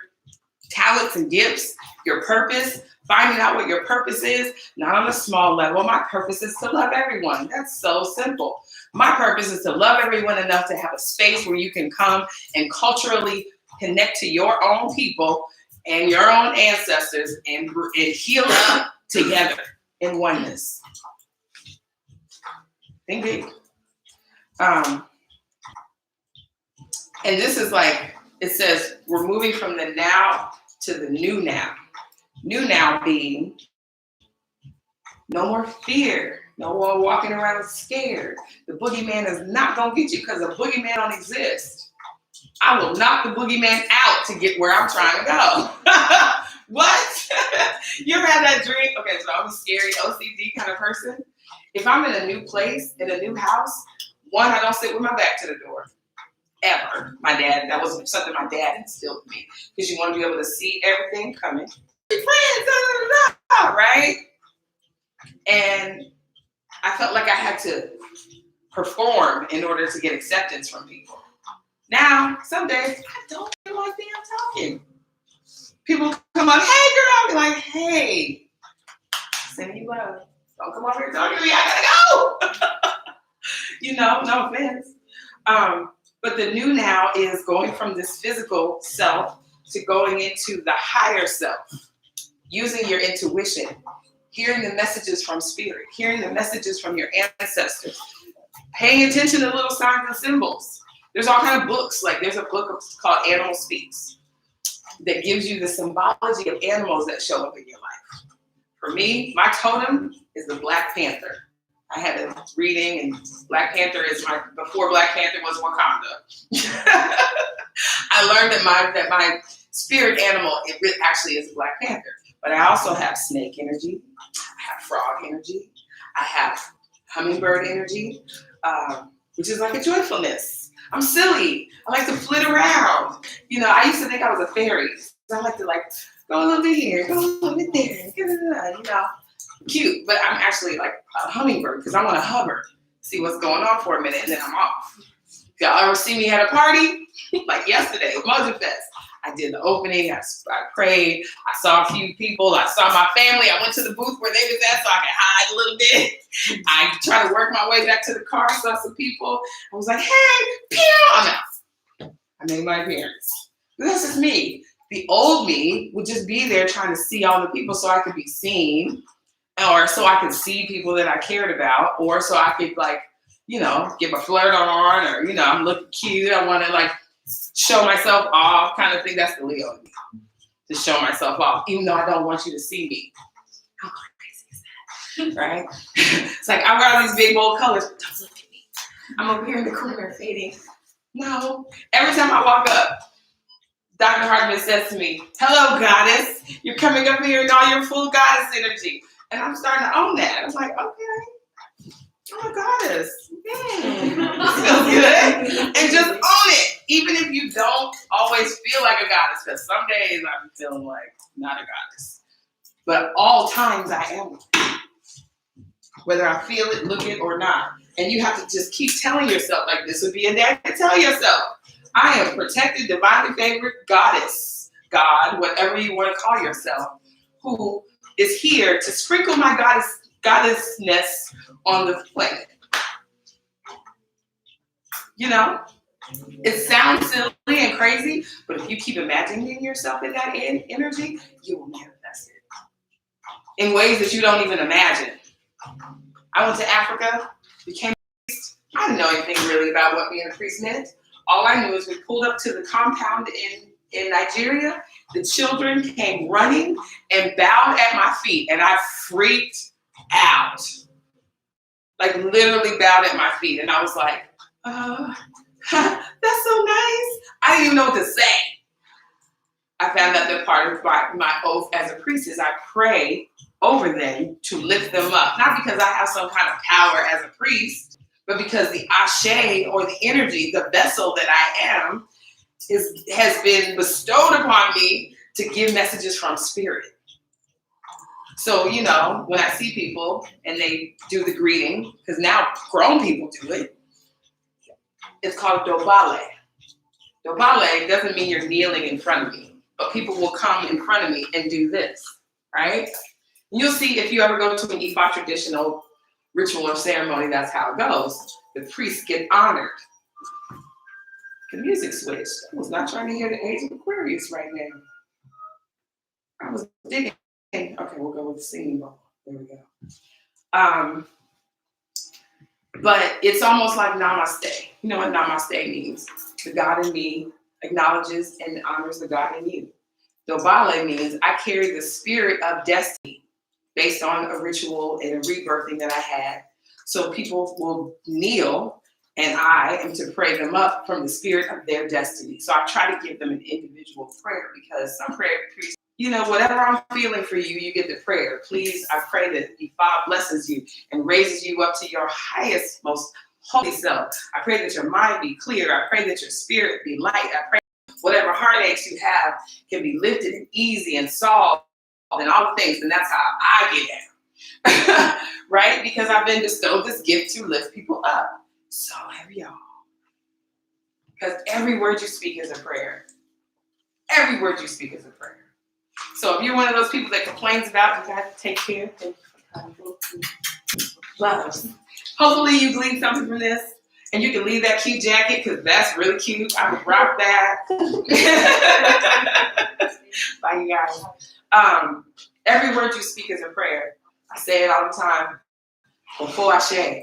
talents and gifts, your purpose, finding out what your purpose is, not on a small level. My purpose is to love everyone. That's so simple. My purpose is to love everyone enough to have a space where you can come and culturally connect to your own people and your own ancestors and heal up together in oneness. Think big. And this is like, it says, we're moving from the now to the new now. New now being no more fear, no more walking around scared. The boogeyman is not going to get you because the boogeyman don't exist. I will knock the boogeyman out to get where I'm trying to go. What? You ever had that dream? Okay, so I'm a scary OCD kind of person. If I'm in a new place, in a new house, one, I don't sit with my back to the door. Ever. That was something my dad instilled in me. Because you want to be able to see everything coming. Friends, right? And I felt like I had to perform in order to get acceptance from people. Now, some days, I don't feel like being talking. People come up, hey girl, I'll be like, hey, send you love. Don't come over here talking to me, I gotta go. You know, no offense. But the new now is going from this physical self to going into the higher self. Using your intuition, hearing the messages from spirit, hearing the messages from your ancestors, paying attention to little signs and symbols. There's all kinds of books. Like there's a book called Animal Speaks that gives you the symbology of animals that show up in your life. For me, my totem is the Black Panther. I had a reading, and Black Panther is before Black Panther was Wakanda. I learned that my spirit animal, it really actually is a Black Panther. But I also have snake energy, I have frog energy, I have hummingbird energy, which is like a joyfulness. I'm silly. I like to flit around. You know, I used to think I was a fairy. So I like to go a little bit here, go a little bit there, you know, cute. But I'm actually like a hummingbird because I want to hover, see what's going on for a minute, and then I'm off. If y'all ever see me at a party, like yesterday, Mojo Fest, I did the opening, I prayed, I saw a few people, I saw my family, I went to the booth where they was at so I could hide a little bit. I tried to work my way back to the car, saw some people. I was like, hey, pew! I'm out. I made my appearance. This is me. The old me would just be there trying to see all the people so I could be seen, or so I could see people that I cared about, or so I could get my flirt on, or, I'm looking cute. I want to like show myself off kind of thing. That's the Leo in me, to show myself off, even though I don't want you to see me. How crazy is that? Right? It's like, I wear all these big, bold colors. Don't look at me. I'm over here in the corner fading. No. Every time I walk up, Dr. Hardman says to me, hello, goddess. You're coming up here in all your full goddess energy. And I'm starting to own that. I was like, okay, I'm a goddess. This feels good. And just own it. Even if you don't always feel like a goddess, because some days I'm feeling like not a goddess. But all times I am. Whether I feel it, look it, or not. And you have to just keep telling yourself, like this would be a day to tell yourself, I am protected, divinely favored goddess, God, whatever you want to call yourself, who is here to sprinkle my goddessness on the planet. It sounds silly and crazy, but if you keep imagining yourself in that energy, you will manifest it in ways that you don't even imagine. I went to Africa, became a priest. I didn't know anything really about what being a priest meant. All I knew is we pulled up to the compound in Nigeria. The children came running and bowed at my feet, and I freaked out. Like literally bowed at my feet, and I was like, that's so nice. I didn't even know what to say. I found out that part of my oath as a priest is I pray over them to lift them up. Not because I have some kind of power as a priest, but because the ashe, or the energy, the vessel that I am, has been bestowed upon me to give messages from spirit. So, when I see people and they do the greeting, because now grown people do it, it's called dobale. Dobale doesn't mean you're kneeling in front of me, but people will come in front of me and do this, right? And you'll see if you ever go to an Ifa traditional ritual or ceremony, that's how it goes. The priests get honored. The music switched. I was not trying to hear the Age of Aquarius right now. I was digging. Okay, we'll go with the singing bowl. There we go. But it's almost like namaste. You know what namaste means? The God in me acknowledges and honors the God in you. Dobale means I carry the spirit of destiny based on a ritual and a rebirthing that I had. So people will kneel, and I am to pray them up from the spirit of their destiny. So I try to give them an individual prayer, because some prayer priests, whatever I'm feeling for you, you get the prayer. Please, I pray that Ifa blesses you and raises you up to your highest, most holy self. I pray that your mind be clear. I pray that your spirit be light. I pray whatever heartaches you have can be lifted and easy and solved and all the things. And that's how I get down, right? Because I've been bestowed this gift to lift people up. So have y'all. Because every word you speak is a prayer. Every word you speak is a prayer. So if you're one of those people that complains about, you got to take care. Love. Hopefully you gleaned something from this. And you can leave that cute jacket, because that's really cute. I would rock that. Bye, you guys. Every word you speak is a prayer. I say it all the time. Before I share,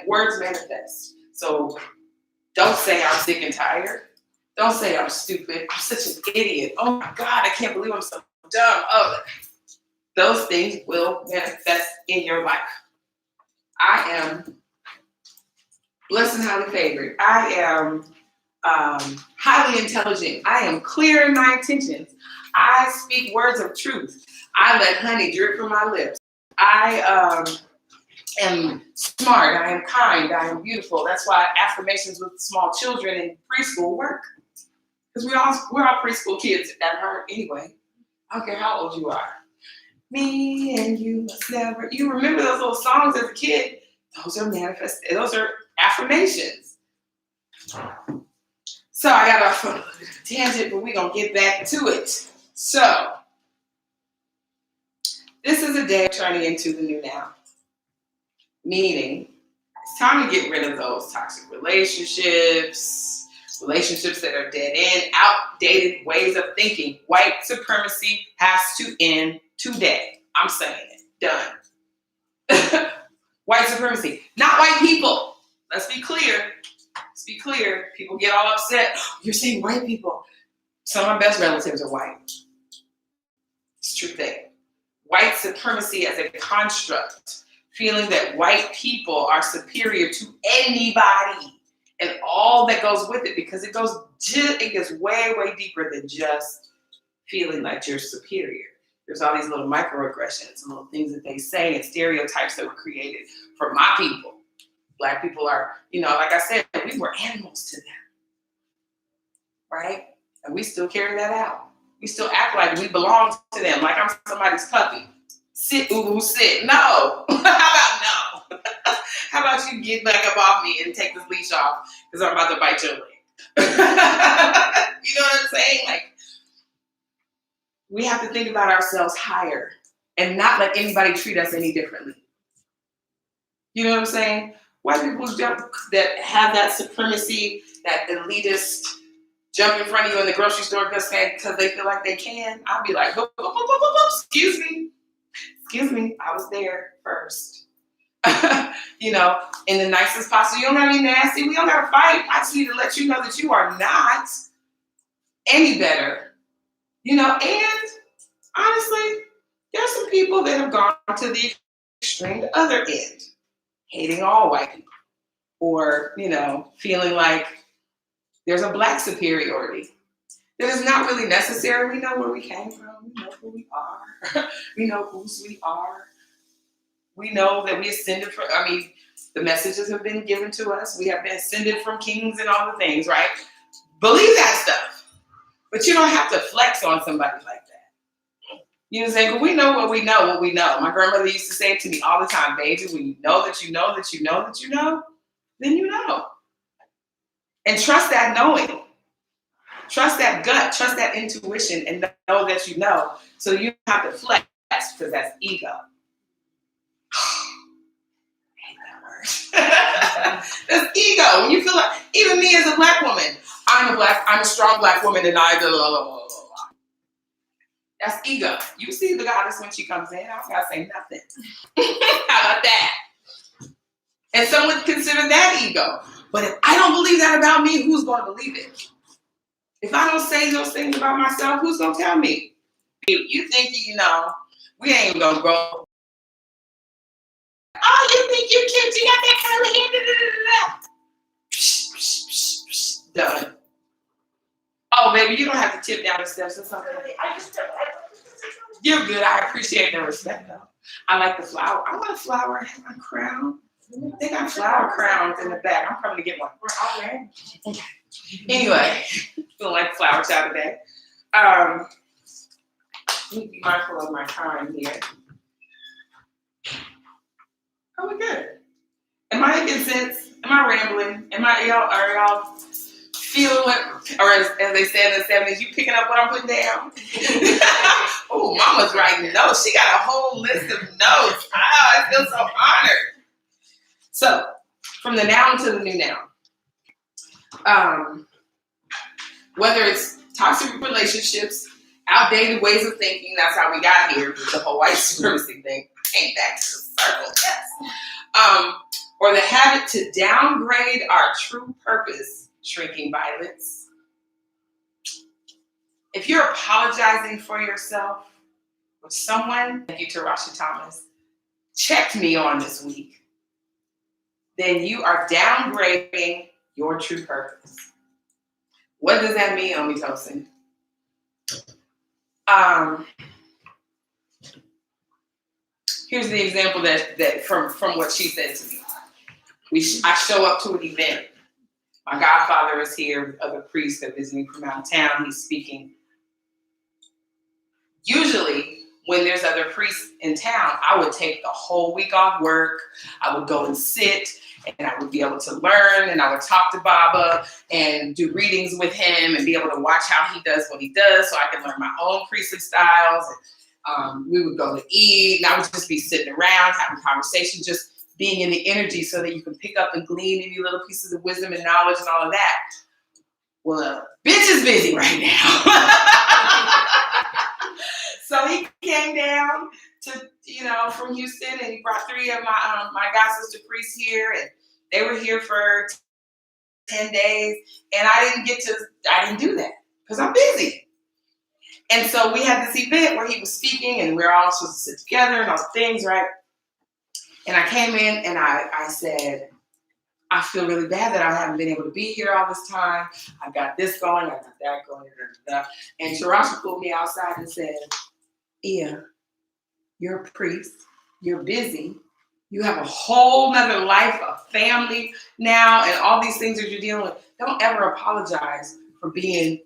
words manifest. So don't say I'm sick and tired. Don't say I'm stupid. I'm such an idiot. Oh my God, I can't believe I'm so dumb. Oh, those things will manifest in your life. I am blessed and highly favored. I am highly intelligent. I am clear in my intentions. I speak words of truth. I let honey drip from my lips. I am smart. I am kind. I am beautiful. That's why affirmations with small children in preschool work. Because we're all preschool kids at heart anyway. I don't care how old you are. Me and you must never. You remember those little songs as a kid? Those are affirmations. So I got off on a tangent, but we're going to get back to it. So this is a day of turning into the new now. Meaning, it's time to get rid of those toxic relationships that are dead end, outdated ways of thinking. White supremacy has to end today. I'm saying it. Done. White supremacy. Not white people. let's be clear. Let's be clear. People get all upset. You're saying white people. Some of my best relatives are white. It's a true thing. White supremacy as a construct, feeling that white people are superior to anybody and all that goes with it, because it goes way, way deeper than just feeling like you're superior. There's all these little microaggressions and little things that they say and stereotypes that were created for my people. Black people are, like I said, we were animals to them, right? And we still carry that out. We still act like we belong to them, like I'm somebody's puppy. Sit, sit. No. How about no? How about you get back up off me and take this leash off because I'm about to bite your leg? You know what I'm saying? Like, we have to think about ourselves higher and not let anybody treat us any differently. You know what I'm saying? White people that have that supremacy, that elitist, jump in front of you in the grocery store because they feel like they can. I'll be like, excuse me, I was there first. In the nicest possible. You don't gotta be nasty. We don't gotta fight. I just need to let you know that you are not any better. And honestly, there's some people that have gone to the extreme, the other end, hating all white people, or feeling like there's a black superiority. That is not really necessary. We know where we came from. We know who we are. We know whose we are. We know that we ascended from, the messages have been given to us. We have been ascended from kings and all the things, right? Believe that stuff. But you don't have to flex on somebody like that. You know what I'm saying? But we know what we know. My grandmother used to say it to me all the time, baby, when you know that you know that you know that you know, then you know. And trust that knowing. Trust that gut, trust that intuition, and know that you know. So you don't have to flex, because that's ego. I hate that word. That's ego. When you feel like, even me as a black woman, I'm a strong black woman, and I blah, blah, blah, blah, blah. That's ego. You see the goddess when she comes in, I don't gotta say nothing. How about that? And some would consider that ego. But if I don't believe that about me, who's going to believe it? If I don't say those things about myself, who's going to tell me? You think, we ain't going to grow. Oh, you think you cute? You got that curly hair? Done. Oh, baby, you don't have to tip down the steps or something. You're good. I appreciate the respect, though. I like the flower. I want a flower and have my crown. They got flower crowns in the back. I'm probably going to get one. We're all ready. Okay. Anyway, feeling like flower child today. I need to be mindful of my time here. Oh, we're good. Am I making sense? Am I rambling? Are y'all feeling what, or as they said in the 70s, you picking up what I'm putting down? Oh, mama's writing notes. She got a whole list of notes. Oh, I feel so honored. So, from the noun to the new noun. Whether it's toxic relationships, outdated ways of thinking, that's how we got here with the whole white supremacy thing. Came back to the circle, yes. Or the habit to downgrade our true purpose, shrinking violence. If you're apologizing for yourself with someone, thank you to Rasha Thomas, checked me on this week, then you are downgrading your true purpose. What does that mean, Omitosin? Here's the example that from what she said to me. I show up to an event. My godfather is here with other priests that are visiting from out of town. He's speaking. Usually, when there's other priests in town, I would take the whole week off work. I would go and sit, and I would be able to learn, and I would talk to Baba and do readings with him and be able to watch how he does what he does so I can learn my own priestly styles. And, we would go to eat, and I would just be sitting around having conversations, just being in the energy so that you can pick up and glean any little pieces of wisdom and knowledge and all of that. Well, bitch is busy right now. So he came down to, from Houston, and he brought 3 of my god sister priests here, and They were here for 10 days, and I didn't do that because I'm busy. And so we had this event where he was speaking, and we we're all supposed to sit together and all the things, right? And I came in and I said, I feel really bad that I haven't been able to be here all this time. I've got this going, I've got that going, and Tarasha pulled me outside and said, Ia, you're a priest, you're busy, you have a whole nother life, a family now, and all these things that you're dealing with. Don't ever apologize for being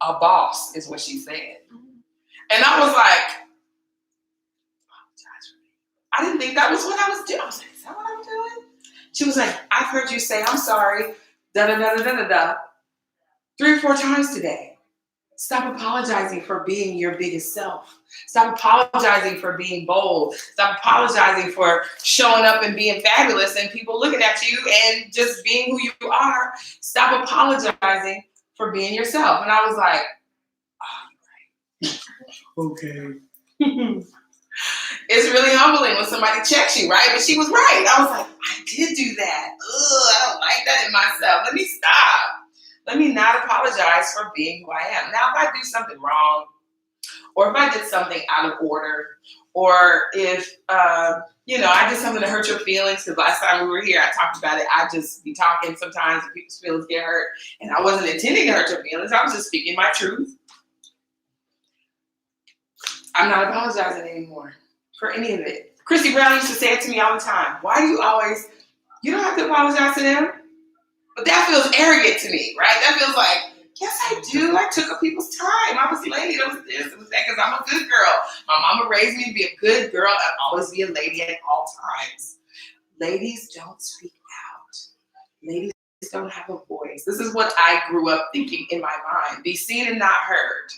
a boss, is what she said. And I was like, apologize for me. I didn't think that was what I was doing. I was like, is that what I'm doing? She was like, I've heard you say, I'm sorry, da-da-da-da-da-da, 3 or 4 times today. Stop apologizing for being your biggest self. Stop apologizing for being bold. Stop apologizing for showing up and being fabulous and people looking at you and just being who you are. Stop apologizing for being yourself. And I was like, oh, okay. It's really humbling when somebody checks you, right? But she was right. I was like, I did do that. Ugh, I don't like that in myself. Let me stop. Let me not apologize for being who I am. Now, if I do something wrong, or if I did something out of order, or if, I did something to hurt your feelings, because last time we were here, I talked about it. I just be talking sometimes and people's feelings get hurt, and I wasn't intending to hurt your feelings. I was just speaking my truth. I'm not apologizing anymore for any of it. Christy Brown used to say it to me all the time. Why do you don't have to apologize to them? But that feels arrogant to me, right? That feels like, yes, I do. I took up people's time. I was late. It was this, it was that, because I'm a good girl. My mama raised me to be a good girl and always be a lady at all times. Ladies don't speak out. Ladies don't have a voice. This is what I grew up thinking in my mind. Be seen and not heard.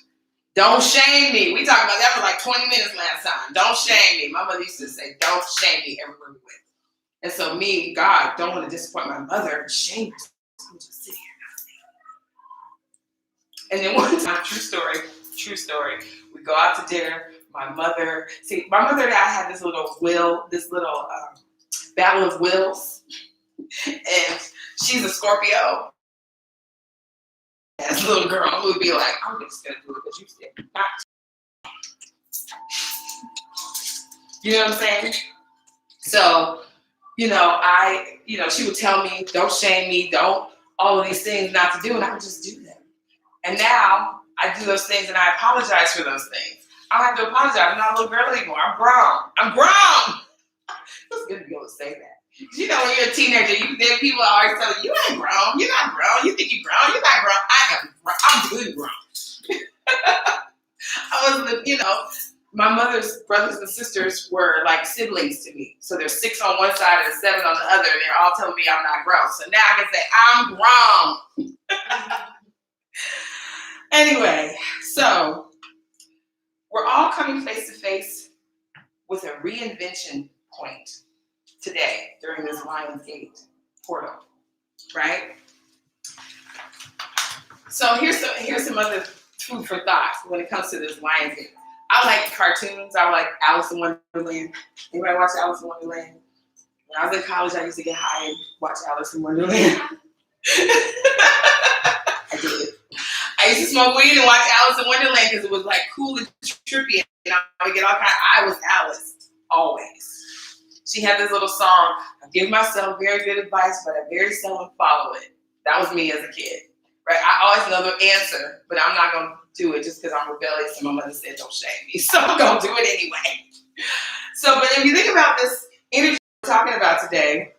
Don't shame me. We talked about that for like 20 minutes last time. Don't shame me. My mother used to say, don't shame me everywhere we went. And so me, God, don't want to disappoint my mother and shame her. So I'm just sitting here not saying. And then one time, true story, we go out to dinner. My mother and I had this little battle of wills. And she's a Scorpio. As a little girl, who would be like, I'm just going to do it because you said not to. You know what I'm saying? So, she would tell me, don't shame me, don't, all of these things not to do, and I would just do them. And now I do those things and I apologize for those things. I don't have to apologize. I'm not a little girl anymore. I'm grown. It's good to be able to say that. When you're a teenager, there people are always telling you, you ain't grown. You're not grown. You think you're grown. You're not grown. I am grown. I'm good grown. I was, my mother's brothers and sisters were like siblings to me. So there's 6 on one side and 7 on the other, and they're all telling me I'm not grown. So now I can say I'm grown. Anyway, so we're all coming face to face with a reinvention point today during this Lionsgate portal, right? So here's some other food for thought when it comes to this Lionsgate. I like cartoons. I like Alice in Wonderland. Anybody watch Alice in Wonderland? When I was in college, I used to get high and watch Alice in Wonderland. I did. I used to smoke weed and watch Alice in Wonderland because it was like cool and trippy, and I would get all kind of, I was Alice, always. She had this little song, I give myself very good advice, but I very seldom follow it. That was me as a kid, right? I always know the answer, but I'm not going to do it just because I'm rebellious and my mother said don't shame me, so I'm going to do it anyway. So, but if you think about this energy we're talking about today,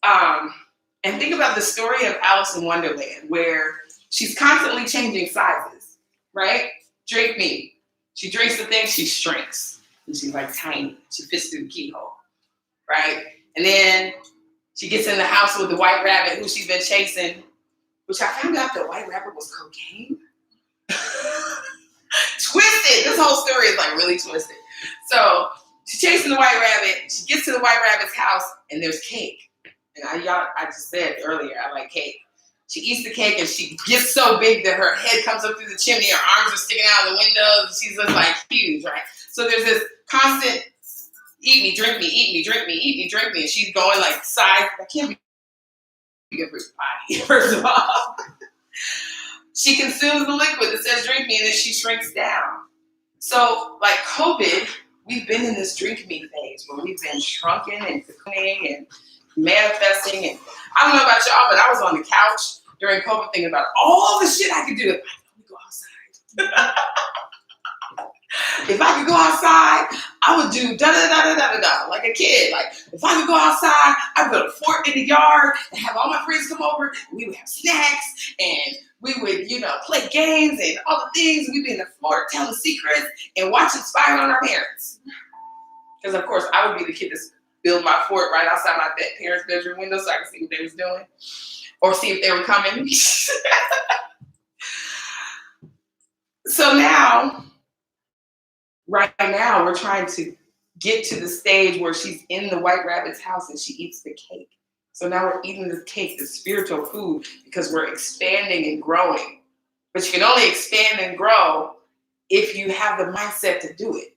and think about the story of Alice in Wonderland, where she's constantly changing sizes, right? Drink me. She drinks the thing, she shrinks. And she's like tiny. She fits through the keyhole, right? And then she gets in the house with the white rabbit who she's been chasing, which I found out the white rabbit was cocaine. Twisted. This whole story is like really twisted. So she's chasing the white rabbit. She gets to the white rabbit's house and there's cake. And I just said earlier, I like cake. She eats the cake and she gets so big that her head comes up through the chimney, her arms are sticking out of the window, she's just like huge, right? So there's this constant eat me, drink me, eat me, drink me, eat me, drink me, and she's going like size, I can't be good for your body, first of all. She consumes the liquid that says drink me, and then she shrinks down. So, like COVID, we've been in this drink me phase where we've been shrunken and cocooning and manifesting. And I don't know about y'all, but I was on the couch during COVID thinking about all the shit I could do if I could only go outside. If I could go outside, I would do da-da-da-da-da-da, like a kid. Like, if I could go outside, I'd build a fort in the yard and have all my friends come over, and we would have snacks, and we would, play games and all the things. We'd be in the fort telling secrets and watching spying on our parents. Because, of course, I would be the kid that's build my fort right outside my parents' bedroom window so I could see what they was doing or see if they were coming. So now, right now, we're trying to get to the stage where she's in the white rabbit's house and she eats the cake. So now we're eating this cake, this spiritual food, because we're expanding and growing. But you can only expand and grow if you have the mindset to do it,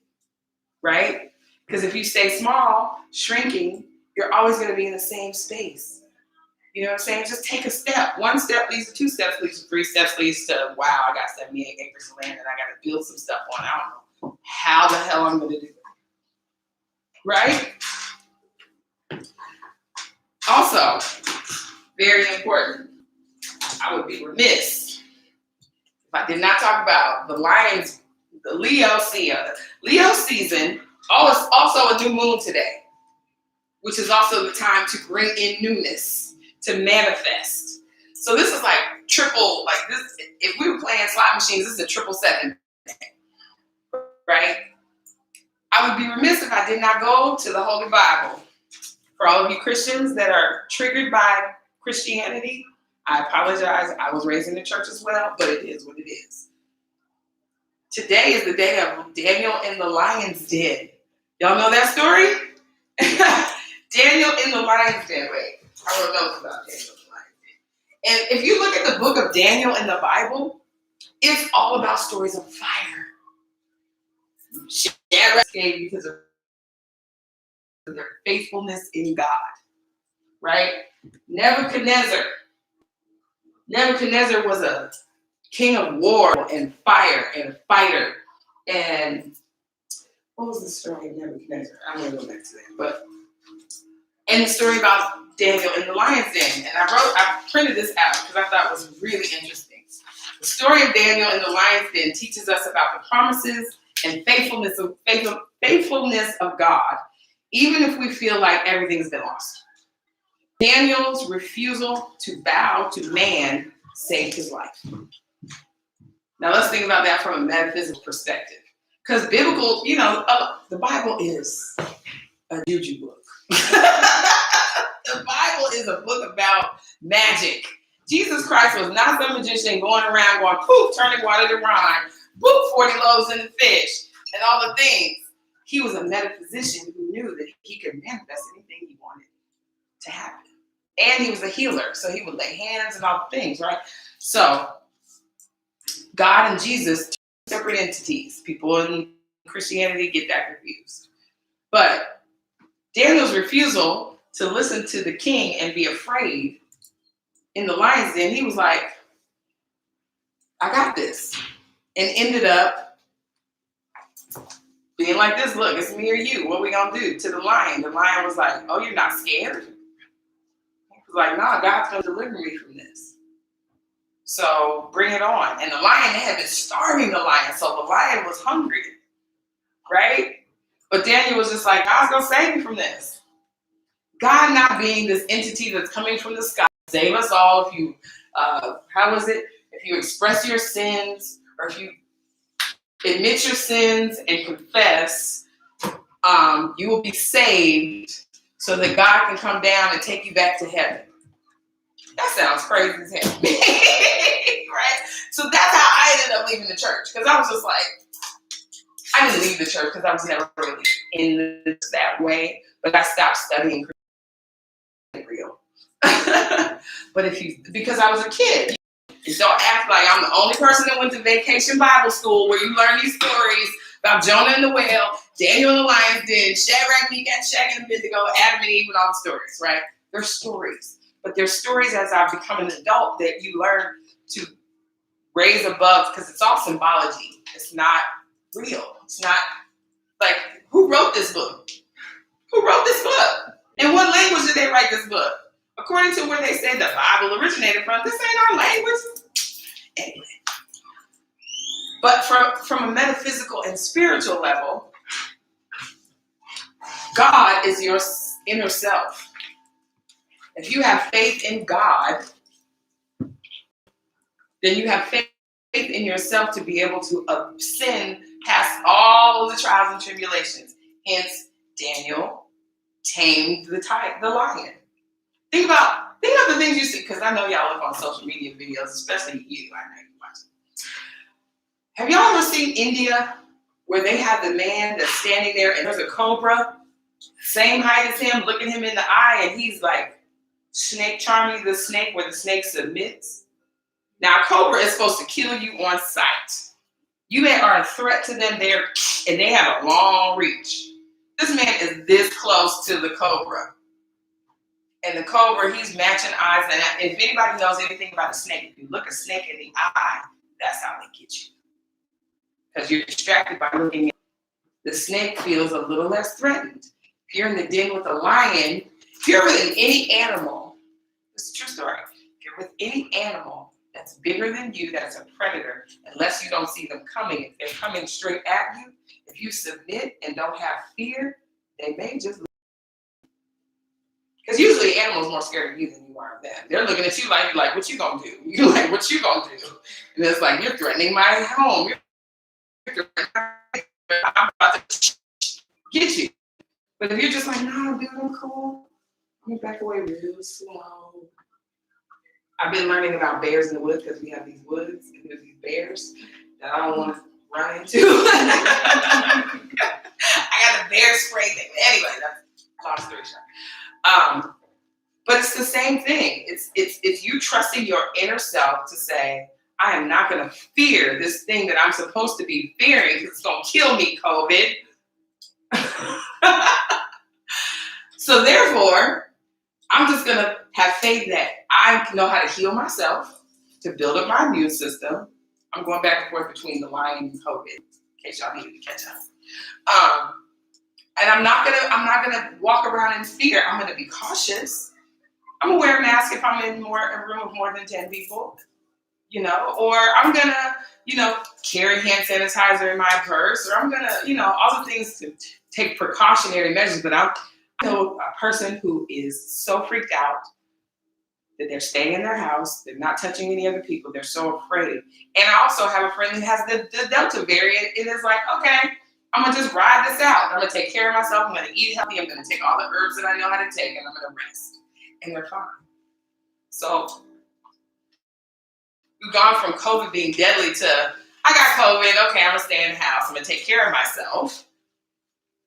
right? Because if you stay small, shrinking, you're always going to be in the same space. You know what I'm saying? Just take a step. One step leads to 2 steps, leads to 3 steps, leads to, wow, I got 78 acres of land and I got to build some stuff on. I don't know how the hell I'm going to do it. Right? Also, very important, I would be remiss if I did not talk about the Lions, the Leo season. Oh, it's also a new moon today, which is also the time to bring in newness, to manifest. So this is like triple, like this, if we were playing slot machines, this is a 777, right? I would be remiss if I did not go to the Holy Bible. For all of you Christians that are triggered by Christianity, I apologize. I was raised in the church as well, but it is what it is. Today is the day of Daniel in the lion's den. Y'all know that story? Daniel in the lion's den. Wait, I wrote notes about Daniel in the lion's den. And if you look at the book of Daniel in the Bible, it's all about stories of fire. Shadrach escaped because of their faithfulness in God, right? Nebuchadnezzar was a king of war and fire and a fighter. And what was the story of Nebuchadnezzar? I'm going to go back to that. And the story about Daniel in the lion's den. And I printed this out because I thought it was really interesting. The story of Daniel in the lion's den teaches us about the promises and faithfulness of God, even if we feel like everything's been lost. Daniel's refusal to bow to man saved his life. Now let's think about that from a metaphysical perspective. Because biblical, the Bible is a juju book. The Bible is a book about magic. Jesus Christ was not some magician going around going, poof, turning water to wine, poof, 40 loaves and a fish, and all the things. He was a metaphysician who knew that he could manifest anything he wanted to happen. And he was a healer, so he would lay hands and all the things, right? So, God and Jesus, two separate entities. People in Christianity get that confused. But Daniel's refusal to listen to the king and be afraid in the lion's den, he was like, I got this. And ended up being like this, look, it's me or you. What are we going to do? To the lion. The lion was like, oh, you're not scared? He was like, no, God's going to deliver me from this. So bring it on. And the lion, they had been starving the lion. So the lion was hungry, right? But Daniel was just like, God's going to save me from this. God not being this entity that's coming from the sky, save us all if you, if you express your sins, or if you admit your sins and confess, you will be saved so that God can come down and take you back to heaven. That sounds crazy as hell. Right? So that's how I ended up leaving the church. Because I was just like, I didn't leave the church because I was never really in that way. But I stopped studying real. But because I was a kid, you don't act like I'm the only person that went to vacation Bible school where you learn these stories about Jonah and the whale, Daniel and the lion's den, Shadrach, Meshach, and Abednego, Adam and Eve, and all the stories, right? They're stories. But there's stories as I've become an adult that you learn to raise above, because it's all symbology. It's not real. It's not like, who wrote this book? Who wrote this book? In what language did they write this book? According to where they say the Bible originated from, this ain't our language. Anyway. But from a metaphysical and spiritual level, God is your inner self. If you have faith in God, then you have faith in yourself to be able to ascend past all of the trials and tribulations. Hence, Daniel tamed the lion. Think about the things you see, because I know y'all look on social media videos, especially you. I know you watch it. Have y'all ever seen India, where they have the man that's standing there and there's a cobra, same height as him, looking him in the eye, and he's like snake charming the snake, where the snake submits? Now, a cobra is supposed to kill you on sight. You are a threat to them there, and they have a long reach. This man is this close to the cobra. And the cobra, he's matching eyes. And if anybody knows anything about a snake, if you look a snake in the eye, that's how they get you. Because you're distracted by looking at the snake, feels a little less threatened. If you're in the den with a lion, if you're with any animal, this is a true story. If you're with any animal that's bigger than you, that's a predator, unless you don't see them coming, if they're coming straight at you, if you submit and don't have fear, they may just. Because usually the animal's more scared of you than you are of them. They're looking at you like, what you gonna do? You're like, what you gonna do? And it's like, you're threatening my home. I'm about to get you. But if you're just like, no, dude, I'm cool. I'm gonna back away real slow. I've been learning about bears in the woods because we have these woods and there's these bears that I don't want to run into. I got a bear spray thing. Anyway, that's a long story short. But it's the same thing. It's you trusting your inner self to say, I am not going to fear this thing that I'm supposed to be fearing because it's going to kill me, COVID. So therefore, I'm just going to have faith that I know how to heal myself, to build up my immune system. I'm going back and forth between the lion and COVID, in case y'all needed to catch up. And I'm not gonna walk around in fear. I'm gonna be cautious. I'm gonna wear a mask if I'm in a room of more than 10 people, or I'm gonna, carry hand sanitizer in my purse, or I'm gonna, all the things to take precautionary measures. But I know a person who is so freaked out that they're staying in their house, they're not touching any other people, they're so afraid. And I also have a friend who has the Delta variant, and it's like, okay, I'm gonna just ride this out. I'm gonna take care of myself. I'm gonna eat healthy. I'm gonna take all the herbs that I know how to take, and I'm gonna rest. And they're fine. So we've gone from COVID being deadly to, I got COVID. Okay, I'm gonna stay in the house. I'm gonna take care of myself.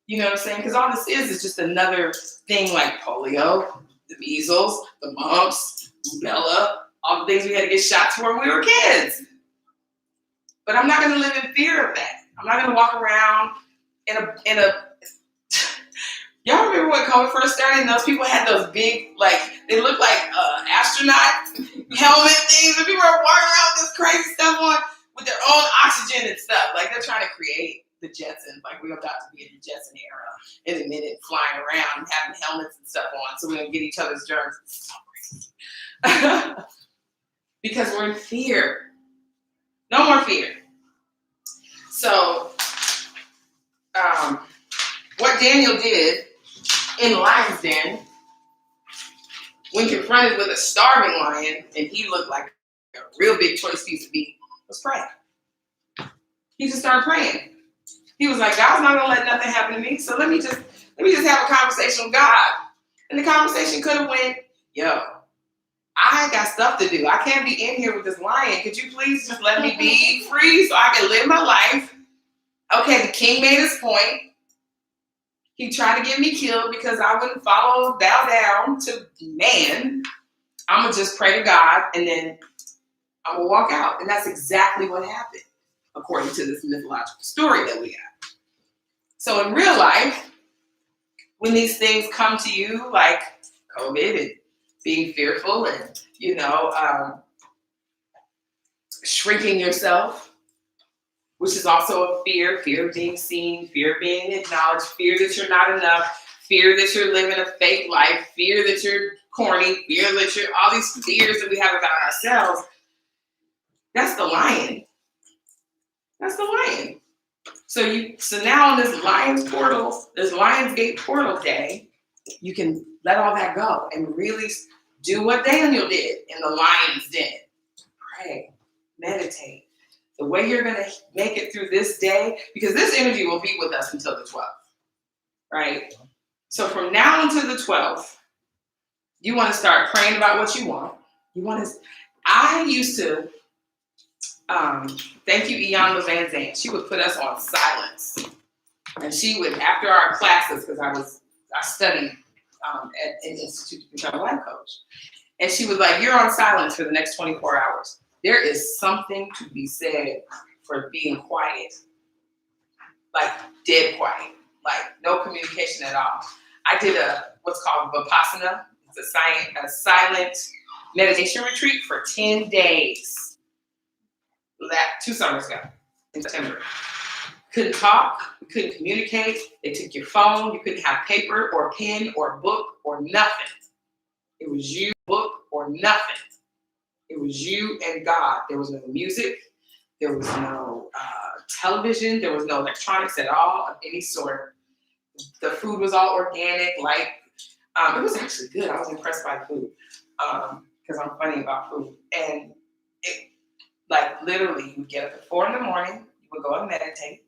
You know what I'm saying? Because all this is just another thing like polio, the measles, the mumps, rubella, all the things we had to get shots for when we were kids. But I'm not gonna live in fear of that. I'm not gonna walk around in a. Y'all remember when COVID first started and those people had those big, they looked like astronaut helmet things, and people were walking around with this crazy stuff on with their own oxygen and stuff. Like they're trying to create the Jetsons. Like we're about to be in the Jetson era in a minute, flying around and having helmets and stuff on, so we don't get each other's germs. It's so crazy. Because we're in fear. No more fear. So, what Daniel did in lion's den, when confronted with a starving lion, and he looked like a real big choice piece of meat, was pray. He just started praying. He was like, God's not gonna let nothing happen to me, so let me just have a conversation with God. And the conversation could have went, yo, I got stuff to do. I can't be in here with this lion. Could you please just let me be free so I can live my life? Okay, the king made his point. He tried to get me killed because I wouldn't bow down to man. I'm going to just pray to God, and then I'm going to walk out. And that's exactly what happened, according to this mythological story that we have. So in real life, when these things come to you, like COVID and being fearful and, shrinking yourself, which is also a fear of being seen, fear of being acknowledged, fear that you're not enough, fear that you're living a fake life, fear that you're corny, fear that you're, all these fears that we have about ourselves. That's the lion. That's the lion. So now on this Lionsgate portal day, you can let all that go and really do what Daniel did in the lion's den. Pray, meditate. The way you're going to make it through this day, because this energy will be with us until the 12th, right? So from now until the 12th, you want to start praying about what you want. I used to, thank you, Iyanla Van Zandt. She would put us on silence. And she would, after our classes, because I studied at an institute to become a life coach. And she was like, you're on silence for the next 24 hours. There is something to be said for being quiet, like dead quiet, like no communication at all. I did what's called Vipassana. It's a silent meditation retreat for 10 days. 2 summers ago, in September. Couldn't talk, you couldn't communicate. They took your phone, you couldn't have paper or pen or book or nothing. It was you, book or nothing. It was you and God. There was no music. There was no television. There was no electronics at all of any sort. The food was all organic. It was actually good. I was impressed by the food because I'm funny about food. And it, literally, you would get up at 4 a.m. You would go and meditate.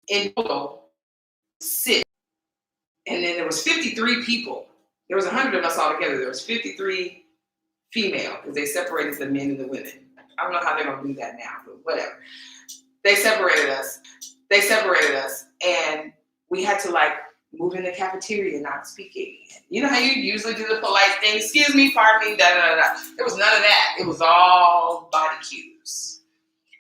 In total, sit. And then there was 53 people. There was 100 of us all together. There was 53 female, because they separated the men and the women. I don't know how they're going to do that now, but whatever. They separated us, and we had to move in the cafeteria, not speaking. You know how you usually do the polite thing, excuse me, pardon me, da da da. There was none of that. It was all body cues.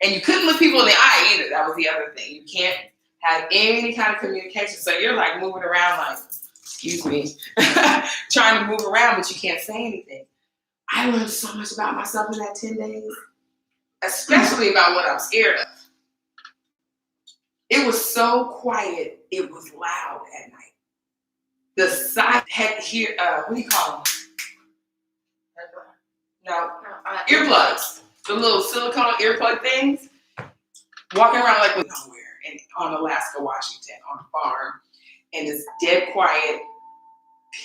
And you couldn't look people in the eye either. That was the other thing. You can't have any kind of communication. So you're moving around excuse me, trying to move around, but you can't say anything. I learned so much about myself in that 10 days, especially about what I'm scared of. It was so quiet, it was loud at night. The side had here, what do you call them? No, earplugs. The little silicone earplug things. Walking around with nowhere and on Alaska, Washington, on a farm. And it's dead quiet,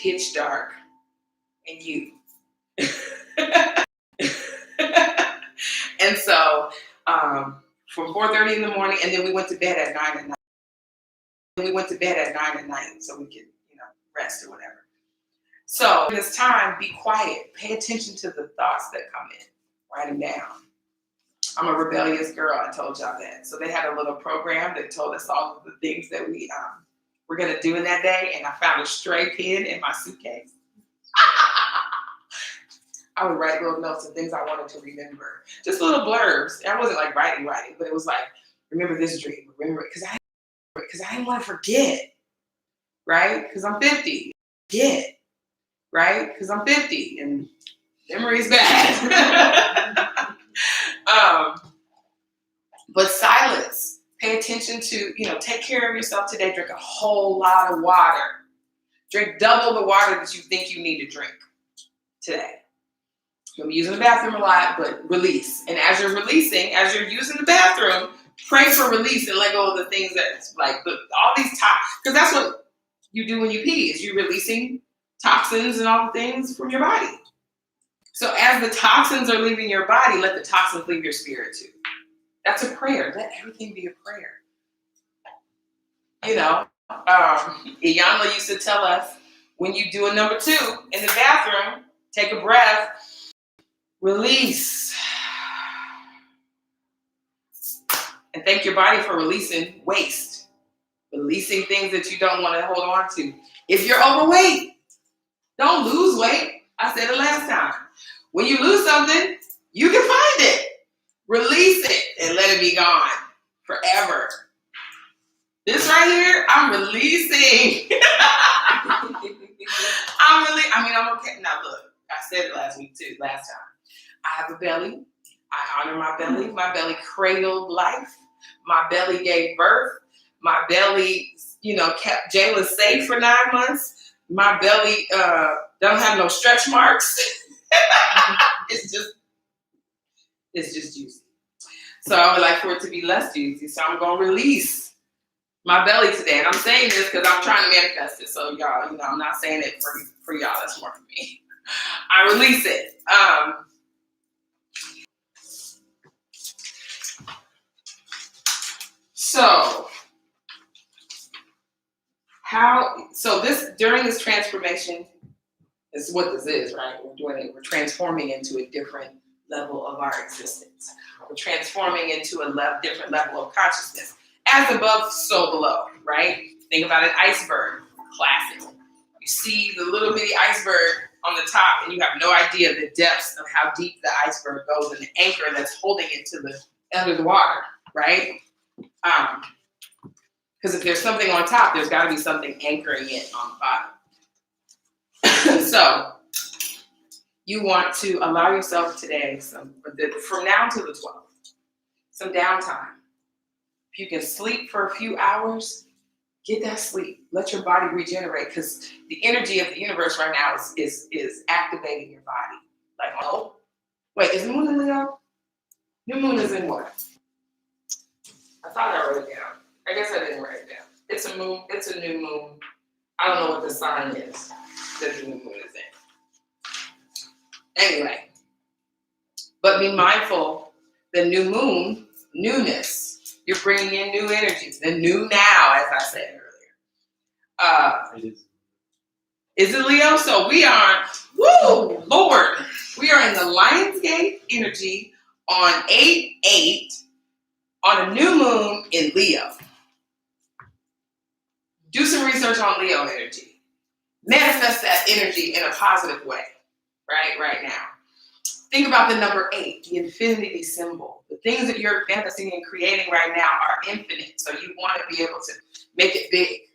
pitch dark, and you. And so from 4:30 in the morning, and then we went to bed at 9 at night. So we could, rest or whatever. So in this time, be quiet. Pay attention to the thoughts that come in. Write them down. I'm a rebellious girl. I told y'all that. So they had a little program that told us all of the things that we were going to do in that day. And I found a stray pen in my suitcase. I would write little notes of things I wanted to remember. Just little blurbs. I wasn't writing, but it was remember this dream, remember it. Because I didn't want to forget, right? Because I'm 50. Forget, right? Because I'm 50 and memory is bad. But silence. Pay attention to, take care of yourself today. Drink a whole lot of water. Drink double the water that you think you need to drink today. You'll be using the bathroom a lot, but release. And as you're releasing, as you're using the bathroom, pray for release and let go of the things that's all these toxins. Because that's what you do when you pee, is you're releasing toxins and all the things from your body. So as the toxins are leaving your body, let the toxins leave your spirit too. That's a prayer. Let everything be a prayer. Iyanla used to tell us, when you do a number 2 in the bathroom, take a breath, release. And thank your body for releasing waste. Releasing things that you don't want to hold on to. If you're overweight, don't lose weight. I said it last time. When you lose something, you can find it. Release it and let it be gone forever. This right here, I'm releasing. I'm okay. Now look, I said it last time. I have a belly. I honor my belly. My belly cradled life. My belly gave birth. My belly, kept Jayla safe for 9 months. My belly don't have no stretch marks. It's just juicy. So I would like for it to be less juicy. So I'm gonna release my belly today. And I'm saying this because I'm trying to manifest it. So y'all, I'm not saying it for y'all. That's more for me. I release it. During this transformation, this is what this is, right? We're transforming into a different level of our existence. We're transforming into a different level of consciousness. As above, so below, right? Think about an iceberg, classic. You see the little bitty iceberg on the top and you have no idea the depths of how deep the iceberg goes and the anchor that's holding it under the water, right? Because if there's something on top, there's got to be something anchoring it on the bottom. So you want to allow yourself today, from now to the 12th, some downtime. If you can sleep for a few hours, get that sleep. Let your body regenerate, because the energy of the universe right now is activating your body. Like, oh, wait, is the moon in Leo? New moon is in what? I thought I wrote it down. I guess I didn't write it down. It's a moon. It's a new moon. I don't know what the sign is that the new moon is in. Anyway, but be mindful, the new moon, newness. You're bringing in new energy. The new now, as I said earlier. Is it Leo? So we are, woo, Lord. We are in the Lionsgate energy on 8/8 on a new moon in Leo. Do some research on Leo energy. Manifest that energy in a positive way, right now. Think about the number 8, the infinity symbol. The things that you're manifesting and creating right now are infinite. So you want to be able to make it big.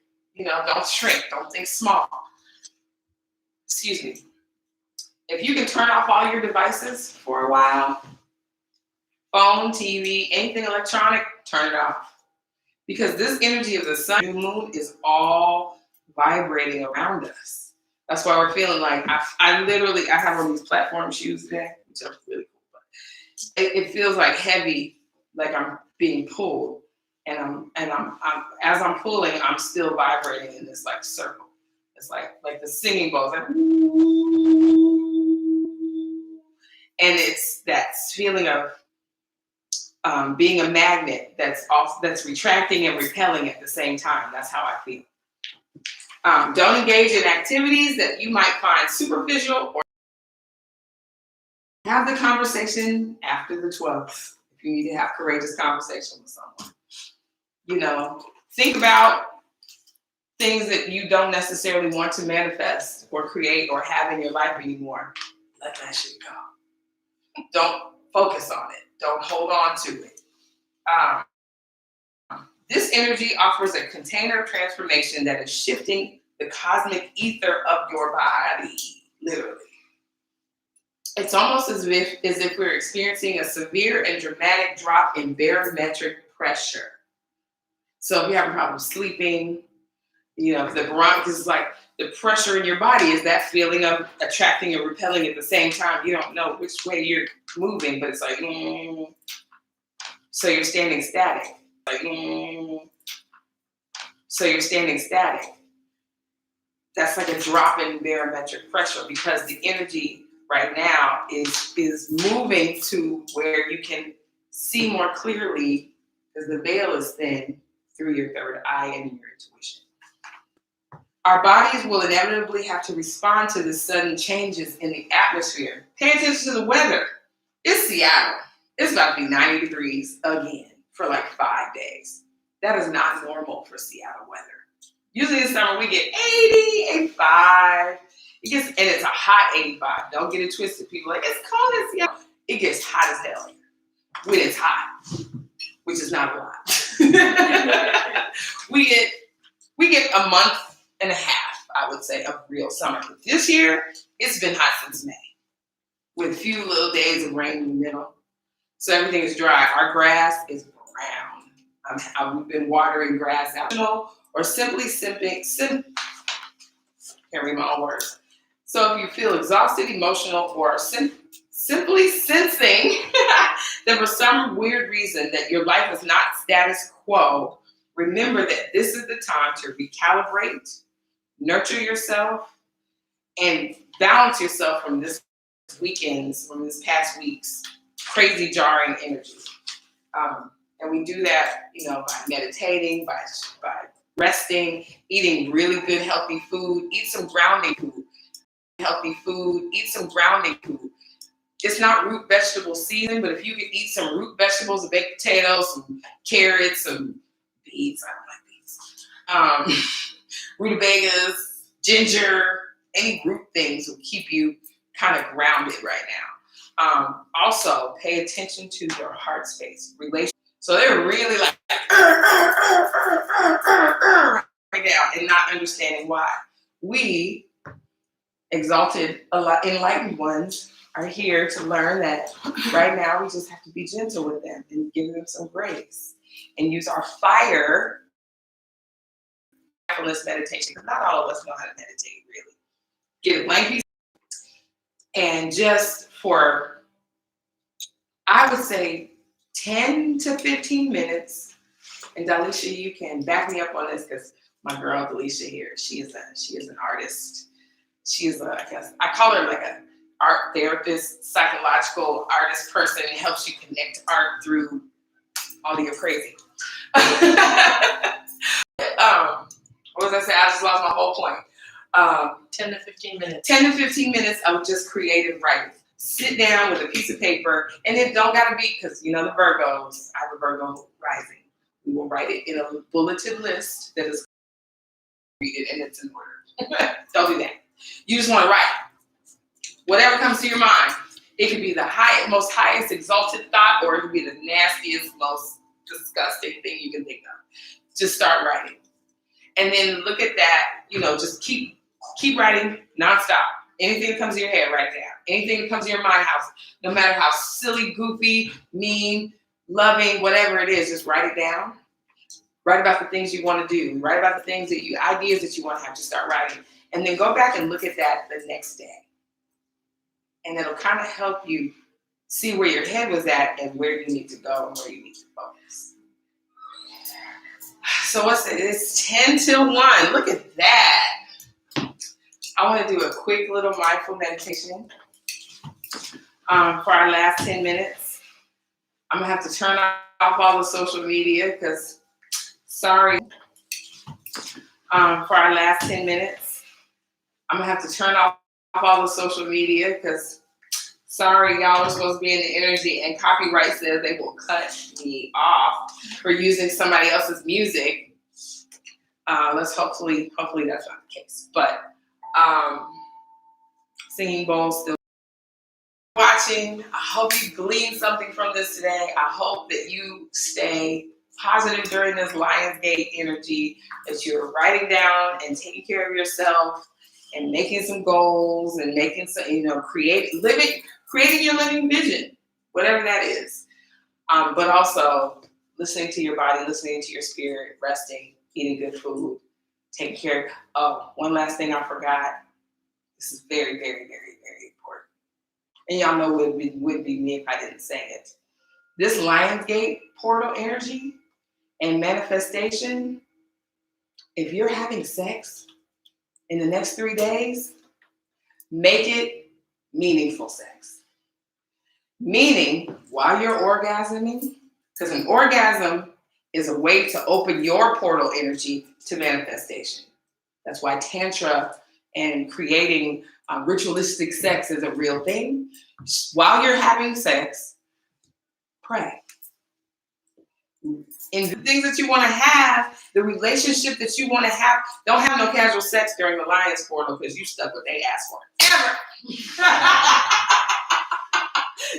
Don't shrink. Don't think small. Excuse me. If you can turn off all your devices for a while, phone, TV, anything electronic, turn it off. Because this energy of the sun, new moon, is all vibrating around us. That's why we're feeling like I have on these platform shoes today, which are really cool. But it feels like heavy, like I'm being pulled, and I'm as I'm pulling, I'm still vibrating in this like circle. It's like the singing bowls, like, and it's that feeling of being a magnet that's retracting and repelling at the same time. That's how I feel. Don't engage in activities that you might find superficial, or have the conversation after the 12th if you need to have courageous conversation with someone. Think about things that you don't necessarily want to manifest or create or have in your life anymore. Let that shit go. Don't focus on it. Don't hold on to it. This energy offers a container of transformation that is shifting the cosmic ether of your body, literally. It's almost as if we're experiencing a severe and dramatic drop in barometric pressure. So if you have a problem sleeping, the barometer is like the pressure in your body is that feeling of attracting and repelling at the same time. You don't know which way you're moving, but it's like, So you're standing static. So you're standing static. That's like a drop in barometric pressure, because the energy right now is moving to where you can see more clearly, because the veil is thin through your third eye and your intuition. Our bodies will inevitably have to respond to the sudden changes in the atmosphere. Pay attention to the weather. It's Seattle. It's about to be 90 degrees again for like 5 days. That is not normal for Seattle weather. Usually in summer we get 80, 85. And it's a hot 85. Don't get it twisted. People are like, it's cold in Seattle. It gets hot as hell when it's hot, which is not a lot. We get a month and a half I would say, of real summer. But this year, it's been hot since May, with a few little days of rain in the middle. So everything is dry. Our grass is brown. We've been watering grass out, or simply can't read my own words. So if you feel exhausted, emotional, or simply sensing that for some weird reason that your life is not status quo, remember that this is the time to recalibrate, nurture yourself, and balance yourself from this past week's crazy jarring energy. And we do that, by meditating, by resting, eating really good healthy food, eat some grounding food. It's not root vegetable season, but if you could eat some root vegetables, a baked potato, some carrots, some beets, I don't like beets, rutabagas, ginger, any root things will keep you kind of grounded right now. Also, pay attention to your heart space. So they're really like right now and not understanding why. We exalted, enlightened ones are here to learn that right now we just have to be gentle with them and give them some grace and use our fire mindfulness meditation. Because not all of us know how to meditate, really. Get a blank piece and just for, I would say, 10 to 15 minutes. And Dalisha, you can back me up on this because my girl Dalisha here, she is an artist. She is I call her like a art therapist, psychological artist person. It helps you connect art through all of your crazy. What was I saying? I just lost my whole point. 10 to 15 minutes. 10 to 15 minutes of just creative writing. Sit down with a piece of paper, and it don't gotta be, because the Virgos, I have a Virgo rising. We will write it in a bulleted list that is read it and it's in order. Don't do that. You just want to write. Whatever comes to your mind. It could be the most highest exalted thought, or it could be the nastiest, most disgusting thing you can think of. Just start writing. And then look at that, just keep writing nonstop. Anything that comes to your head, write down. Anything that comes to your mind, no matter how silly, goofy, mean, loving, whatever it is, just write it down. Write about the things you want to do. Write about the things ideas that you want to have. Just start writing. And then go back and look at that the next day. And it'll kind of help you see where your head was at and where you need to go and where you need to focus. So it's 10 till 1. Look at that. I want to do a quick little mindful meditation for our last 10 minutes. I'm going to have to turn off all the social media because, sorry. For our last 10 minutes, I'm going to have to turn off all the social media because, sorry, y'all are supposed to be in the energy, and copyright says they will cut me off for using somebody else's music. Hopefully that's not the case. But Singing Bowl still watching. I hope you gleaned something from this today. I hope that you stay positive during this Lionsgate energy, that you're writing down and taking care of yourself and making some goals and making some, creating your living vision, whatever that is. But also listening to your body, listening to your spirit, resting, eating good food, taking care. Oh, one last thing I forgot. This is very, very, very, very important. And y'all know it would be me if I didn't say it. This Lionsgate portal energy and manifestation, if you're having sex in the next 3 days, make it meaningful sex. Meaning, while you're orgasming, because an orgasm is a way to open your portal energy to manifestation. That's why Tantra and creating ritualistic sex is a real thing. While you're having sex, pray. And the things that you want to have, the relationship that you want to have, don't have no casual sex during the Lions portal because you stuck what they asked for. Ever.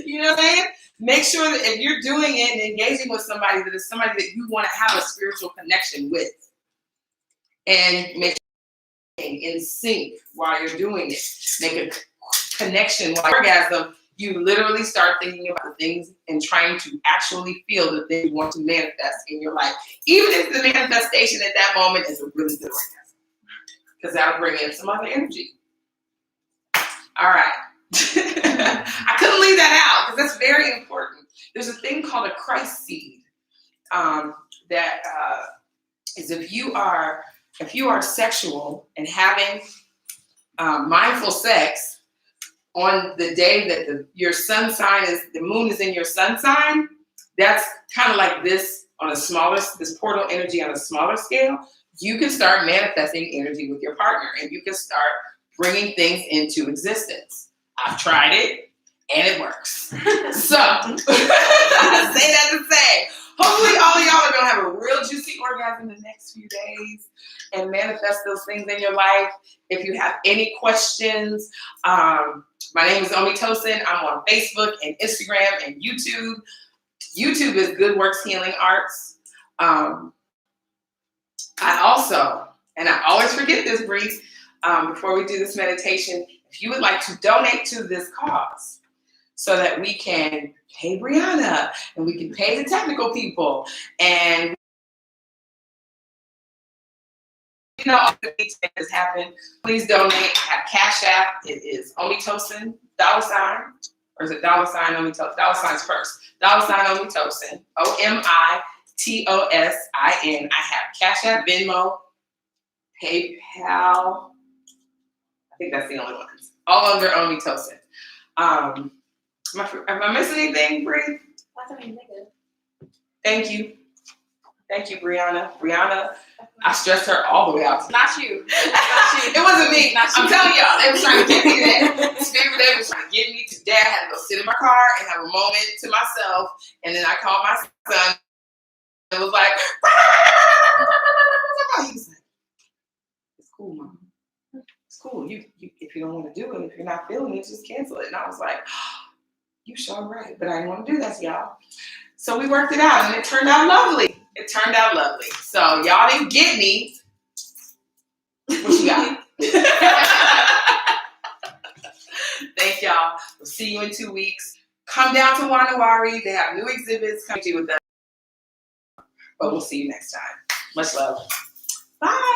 You know what I'm saying? Make sure that if you're doing it and engaging with somebody, that it's somebody that you want to have a spiritual connection with. And make in sync while you're doing it. Make a connection while orgasm. You literally start thinking about the things and trying to actually feel the things you want to manifest in your life. Even if the manifestation at that moment is a really good orgasm. Because that'll bring in some other energy. All right. I couldn't leave that out because that's very important. There's a thing called a Christ seed that is if you are sexual and having mindful sex on the day that your sun sign the moon is in your sun sign, that's kind of like this portal energy on a smaller scale. You can start manifesting energy with your partner and you can start bringing things into existence. I've tried it and it works. So, I say that to say, hopefully all of y'all are gonna have a real juicy orgasm in the next few days and manifest those things in your life. If you have any questions, my name is Omitosin. I'm on Facebook and Instagram and YouTube. YouTube is Good Works Healing Arts. I also, and I always forget this, Bree, before we do this meditation, if you would like to donate to this cause so that we can pay Brianna and we can pay the technical people and all the details happen, please donate. I have Cash App. It is Omitosin, $, or is it $Omitosin? $signs first. $Omitosin, OMITOSIN. I have Cash App, Venmo, PayPal. I think that's the only ones. All under Omitosin. Am I missing anything, Bree? Thank you. Thank you, Brianna. Brianna, I stressed her all the way out. Not you. It wasn't me. I'm telling y'all, they were trying to get me that. Spirit, they were trying to get me to dad. I had to go sit in my car and have a moment to myself. And then I called my son. It was like, he was like, it's cool, Mom. It's cool. You if you don't want to do it, if you're not feeling it, just cancel it. And I was like, you sure right. But I didn't want to do that to y'all. So we worked it out and it turned out lovely. It turned out lovely. So y'all didn't get me. What you got? Thank y'all. We'll see you in 2 weeks. Come down to Wanawari. They have new exhibits coming with us. But we'll see you next time. Much love. Bye.